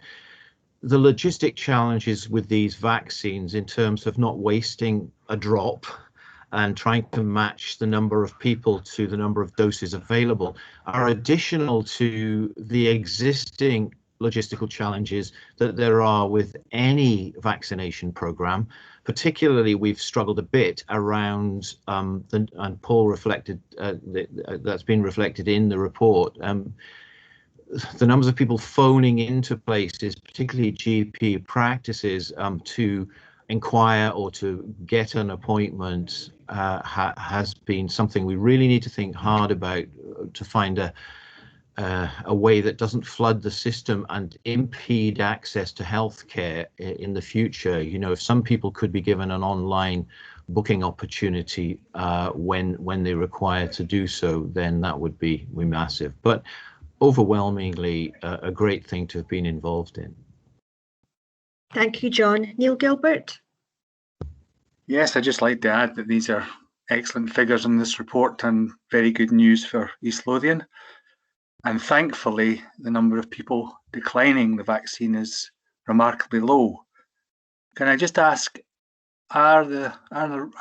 [SPEAKER 16] the logistic challenges with these vaccines in terms of not wasting a drop and trying to match the number of people to the number of doses available are additional to the existing logistical challenges that there are with any vaccination program. Particularly, we've struggled a bit around, and Paul reflected, that's been reflected in the report, the numbers of people phoning into places, particularly GP practices, to inquire or to get an appointment has been something we really need to think hard about to find a way that doesn't flood the system and impede access to healthcare in the future. If some people could be given an online booking opportunity when they're required to do so, then that would be massive. But overwhelmingly, a great thing to have been involved in.
[SPEAKER 3] Thank you, John. Neil Gilbert.
[SPEAKER 8] Yes, I'd just like to add that these are excellent figures in this report and very good news for East Lothian. And thankfully, the number of people declining the vaccine is remarkably low. Can I just ask, are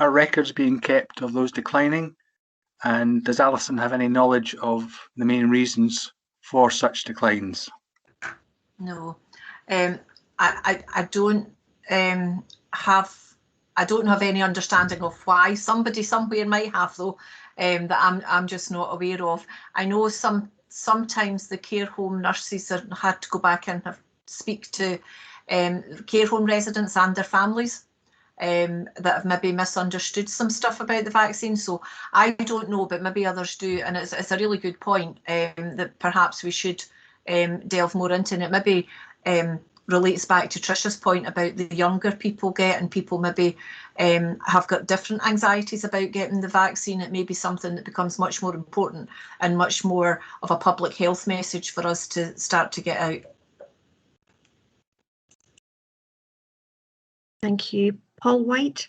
[SPEAKER 8] records being kept of those declining? And does Alison have any knowledge of the main reasons for such declines?
[SPEAKER 14] No, I don't have any understanding of why. Somebody somewhere might have, though, that I'm just not aware of. I know sometimes the care home nurses had to go back and speak to care home residents and their families that have maybe misunderstood some stuff about the vaccine. So I don't know, but maybe others do. And it's a really good point that perhaps we should delve more into. And it maybe relates back to Tricia's point about the younger people get, and people maybe have got different anxieties about getting the vaccine. It may be something that becomes much more important and much more of a public health message for us to start to get out.
[SPEAKER 3] Thank you. Paul White.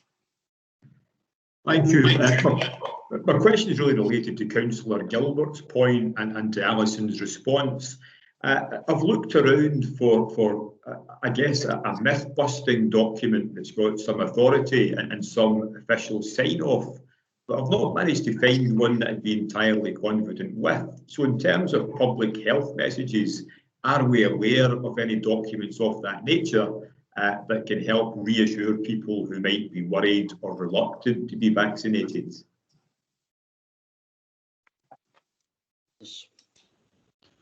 [SPEAKER 9] Thank you. My question is really related to Councillor Gilbert's point and to Alison's response. I've looked around for I guess, a myth-busting document that's got some authority and some official sign-off, but I've not managed to find one that I'd be entirely confident with. So in terms of public health messages, are we aware of any documents of that nature? that can help reassure people who might be worried or reluctant to be vaccinated?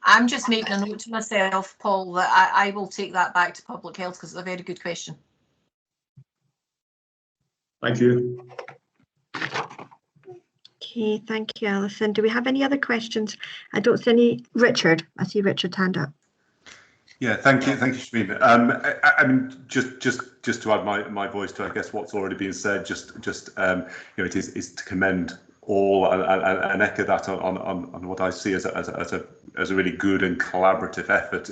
[SPEAKER 14] I'm just making a note to myself, Paul, that I will take that back to public health because it's a very good question.
[SPEAKER 9] Thank you.
[SPEAKER 3] Okay, thank you, Alison. Do we have any other questions? I don't see any. Richard, I see Richard's hand up.
[SPEAKER 17] Yeah, thank you, Shameen. I mean, just to add my voice to, I guess, what's already been said. Just you know, it is to commend all and echo that on what I see as a really good and collaborative effort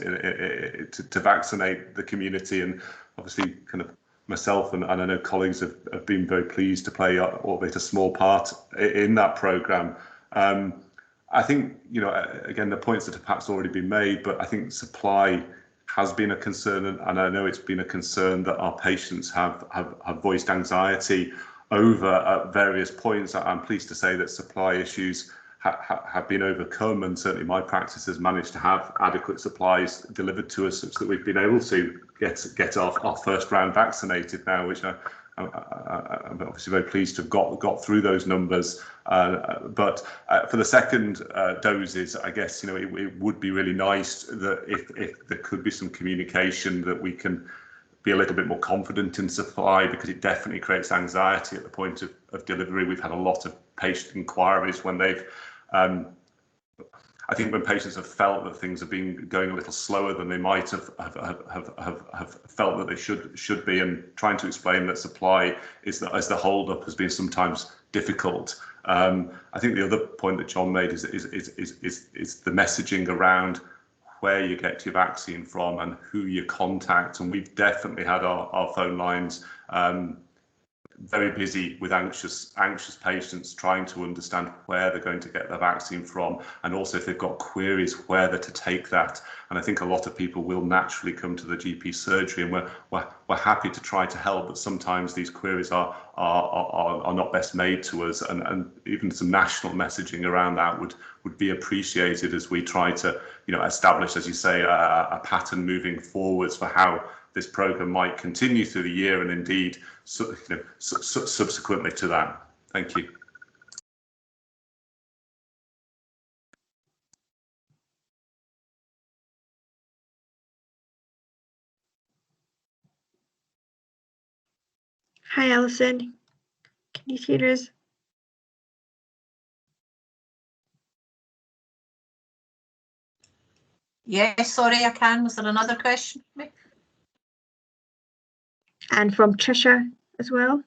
[SPEAKER 17] to vaccinate the community, and obviously kind of myself and I know colleagues have been very pleased to play, albeit a small part, in that programme. I think, you know, again, the points that have perhaps already been made, but I think supply has been a concern, and I know it's been a concern that our patients have voiced anxiety over at various points. I'm pleased to say that supply issues have been overcome, and certainly my practice has managed to have adequate supplies delivered to us such that we've been able to get our first round vaccinated now, which I'm obviously very pleased to have got through those numbers. But for the second doses, I guess, you know, it would be really nice that if there could be some communication that we can be a little bit more confident in supply, because it definitely creates anxiety at the point of delivery. We've had a lot of patient inquiries when they've I think when patients have felt that things have been going a little slower than they might have felt that they should be, and trying to explain that supply is that as the hold up has been sometimes difficult. I think the other point that John made is the messaging around where you get your vaccine from and who you contact, and we've definitely had our phone lines very busy with anxious patients trying to understand where they're going to get their vaccine from, and also if they've got queries where they're to take that. And I think a lot of people will naturally come to the GP surgery, and we're happy to try to help, but sometimes these queries are not best made to us, and even some national messaging around that would be appreciated as we try to, you know, establish, as you say, a pattern moving forwards for how this programme might continue through the year, and indeed subsequently to that. Thank you.
[SPEAKER 3] Hi, Alison. Can you hear us?
[SPEAKER 14] Yes, sorry, I can. Was there another question?
[SPEAKER 3] And from Tricia as well.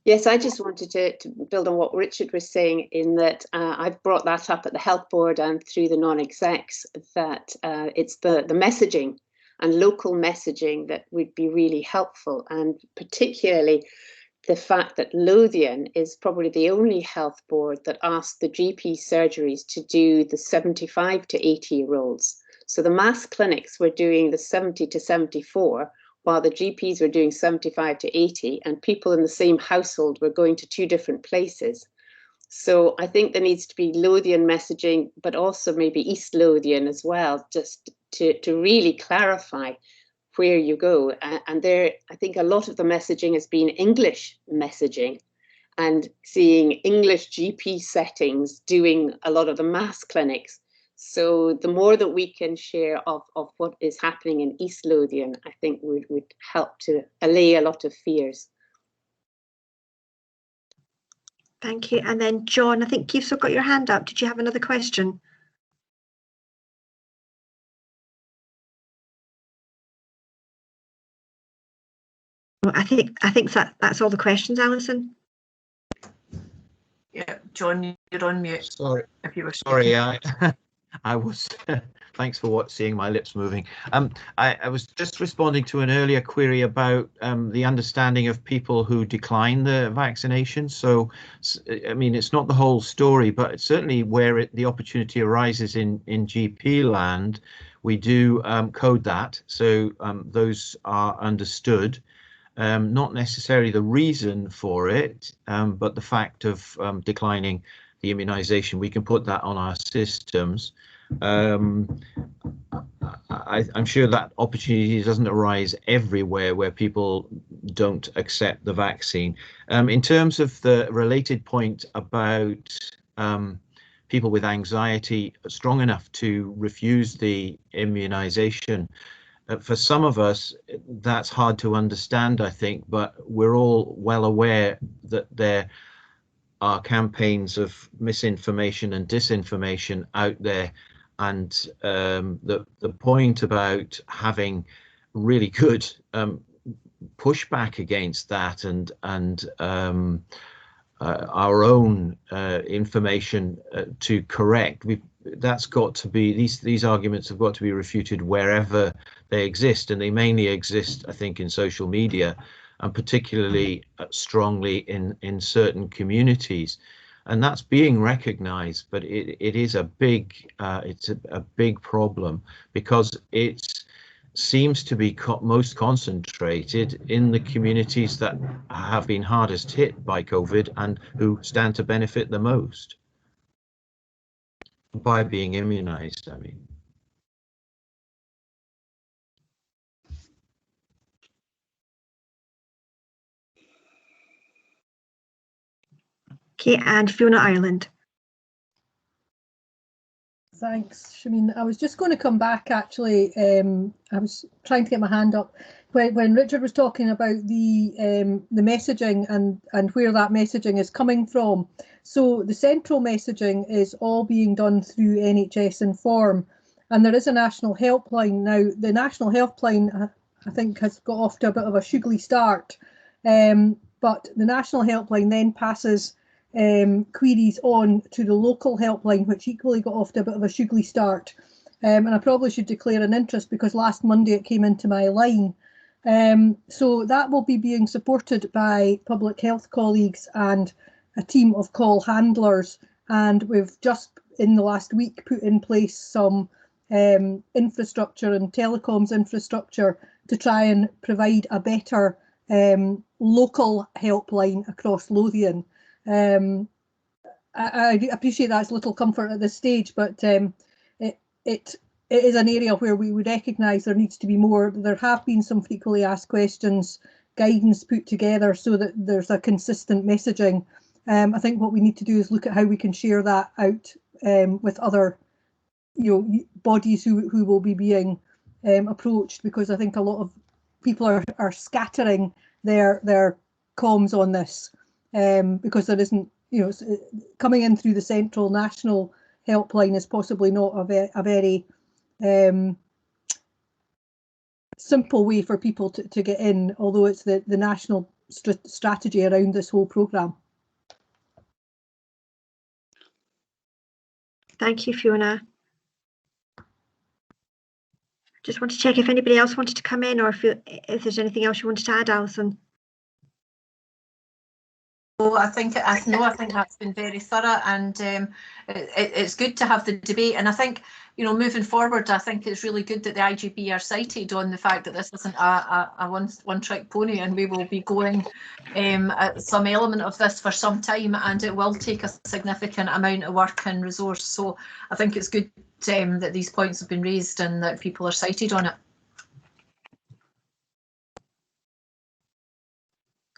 [SPEAKER 11] Yes, I just wanted to build on what Richard was saying, in that I've brought that up at the health board and through the non-execs, that it's the messaging and local messaging that would be really helpful, and particularly the fact that Lothian is probably the only health board that asked the GP surgeries to do the 75 to 80-year-olds. So the mass clinics were doing the 70 to 74, while the GPs were doing 75 to 80, and people in the same household were going to two different places. So I think there needs to be Lothian messaging, but also maybe East Lothian as well, just to really clarify where you go. And there, I think a lot of the messaging has been English messaging, and seeing English GP settings doing a lot of the mass clinics. So the more that we can share of what is happening in East Lothian, I think would help to allay a lot of fears.
[SPEAKER 3] Thank you. And then John, I think you've still got your hand up. Did you have another question? Well, I think that's all the questions, Alison.
[SPEAKER 14] Yeah, John, you're on mute.
[SPEAKER 16] Sorry.
[SPEAKER 14] If you were
[SPEAKER 16] sorry, I was. Thanks for seeing my lips moving. I was just responding to an earlier query about the understanding of people who decline the vaccination. So, I mean, it's not the whole story, but it's certainly where the opportunity arises in GP land, we do code that. So those are understood. Not necessarily the reason for it, but the fact of declining the immunisation. We can put that on our systems. I'm sure that opportunity doesn't arise everywhere where people don't accept the vaccine. In terms of the related point about people with anxiety strong enough to refuse the immunization, for some of us, that's hard to understand, I think, but we're all well aware that there are campaigns of misinformation and disinformation out there. And the point about having really good pushback against that and our own information to correct, that's got to be, these arguments have got to be refuted wherever they exist, and they mainly exist, I think, in social media, and particularly strongly in certain communities. And that's being recognized, but it is a big it's a big problem, because it seems to be most concentrated in the communities that have been hardest hit by COVID and who stand to benefit the most by being immunized, I mean.
[SPEAKER 3] Okay, and Fiona Ireland.
[SPEAKER 6] Thanks, Shameen. I was just going to come back, actually. I was trying to get my hand up when Richard was talking about the messaging and where that messaging is coming from. So the central messaging is all being done through NHS Inform, and there is a national helpline now. The national helpline, I think, has got off to a bit of a sugary start, but the national helpline then passes queries on to the local helpline, which equally got off to a bit of a sugary start. And I probably should declare an interest, because last Monday it came into my line. So that will be being supported by public health colleagues and a team of call handlers. And we've just in the last week put in place some infrastructure and telecoms infrastructure to try and provide a better local helpline across Lothian. I appreciate that's little comfort at this stage, but it is an area where we would recognise there needs to be more. There have been some frequently asked questions, guidance put together so that there's a consistent messaging. I think what we need to do is look at how we can share that out with other, bodies who will be being approached, because I think a lot of people are scattering their comms on this. Because there isn't, coming in through the central national helpline is possibly not a very simple way for people to get in, although it's the national strategy around this whole programme.
[SPEAKER 3] Thank you, Fiona. Just want to check if anybody else wanted to come in, or if there's anything else you wanted to add, Alison.
[SPEAKER 14] Oh, I think that's been very thorough, and it's good to have the debate. And I think, moving forward, I think it's really good that the IJB are cited on the fact that this isn't a one-trick pony, and we will be going at some element of this for some time, and it will take a significant amount of work and resource. So I think it's good that these points have been raised and that people are cited on it.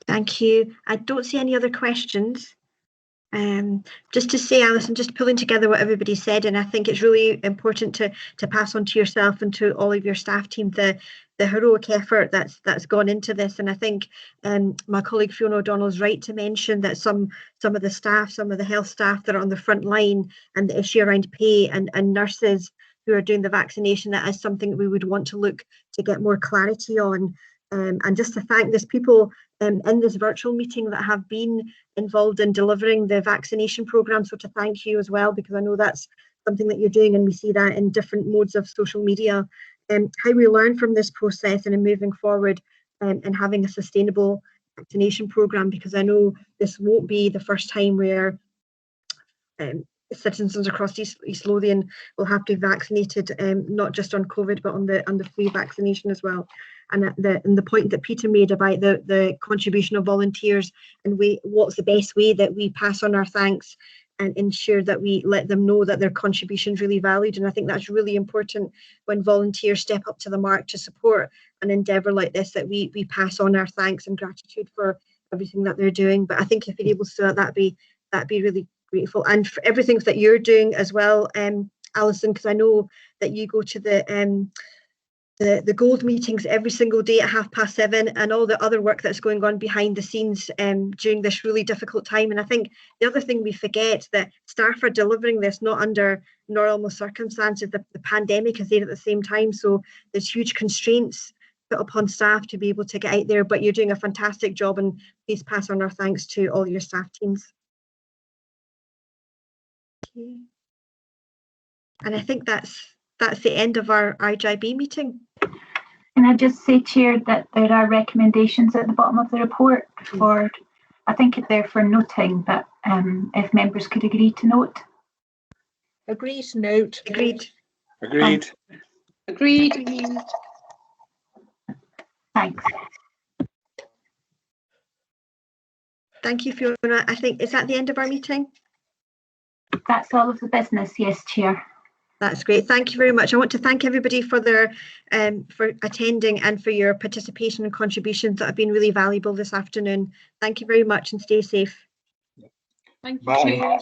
[SPEAKER 3] Thank you. I don't see any other questions. Just to say, Alison, just pulling together what everybody said, and I think it's really important to pass on to yourself and to all of your staff team the heroic effort that's gone into this. And I think my colleague Fiona O'Donnell is right to mention that some of the staff, some of the health staff that are on the front line, and the issue around pay, and nurses who are doing the vaccination, that is something that we would want to look to get more clarity on. And just to thank those people in this virtual meeting that have been involved in delivering the vaccination programme. So to thank you as well, because I know that's something that you're doing, and we see that in different modes of social media. How we learn from this process and in moving forward and having a sustainable vaccination programme, because I know this won't be the first time where citizens across East Lothian will have to be vaccinated, not just on COVID, but on the flu vaccination as well. And the point that Peter made about the contribution of volunteers, and what's the best way that we pass on our thanks and ensure that we let them know that their contribution is really valued. And I think that's really important when volunteers step up to the mark to support an endeavour like this, that we pass on our thanks and gratitude for everything that they're doing. But I think if you're able to do that, that'd be really grateful. And for everything that you're doing as well, Alison, because I know that you go to the gold meetings every single day at 7:30, and all the other work that's going on behind the scenes during this really difficult time. And I think the other thing we forget, that staff are delivering this not under normal circumstances. The pandemic is there at the same time, so there's huge constraints put upon staff to be able to get out there, but you're doing a fantastic job, and please pass on our thanks to all your staff teams. Okay. And I think that's the end of our IJB meeting.
[SPEAKER 1] Can I just say, Chair, that there are recommendations at the bottom of the report for, I think they're for noting, but if members could agree to note.
[SPEAKER 6] Agreed, note.
[SPEAKER 3] Agreed.
[SPEAKER 8] Agreed.
[SPEAKER 11] Agreed.
[SPEAKER 1] Thanks.
[SPEAKER 3] Thank you, Fiona. I think, is that the end of our meeting?
[SPEAKER 1] That's all of the business, yes, Chair.
[SPEAKER 3] That's great. Thank you very much. I want to thank everybody for their for attending and for your participation and contributions that have been really valuable this afternoon. Thank you very much, and stay safe.
[SPEAKER 11] Thank you,
[SPEAKER 8] Bye.
[SPEAKER 11] Chair.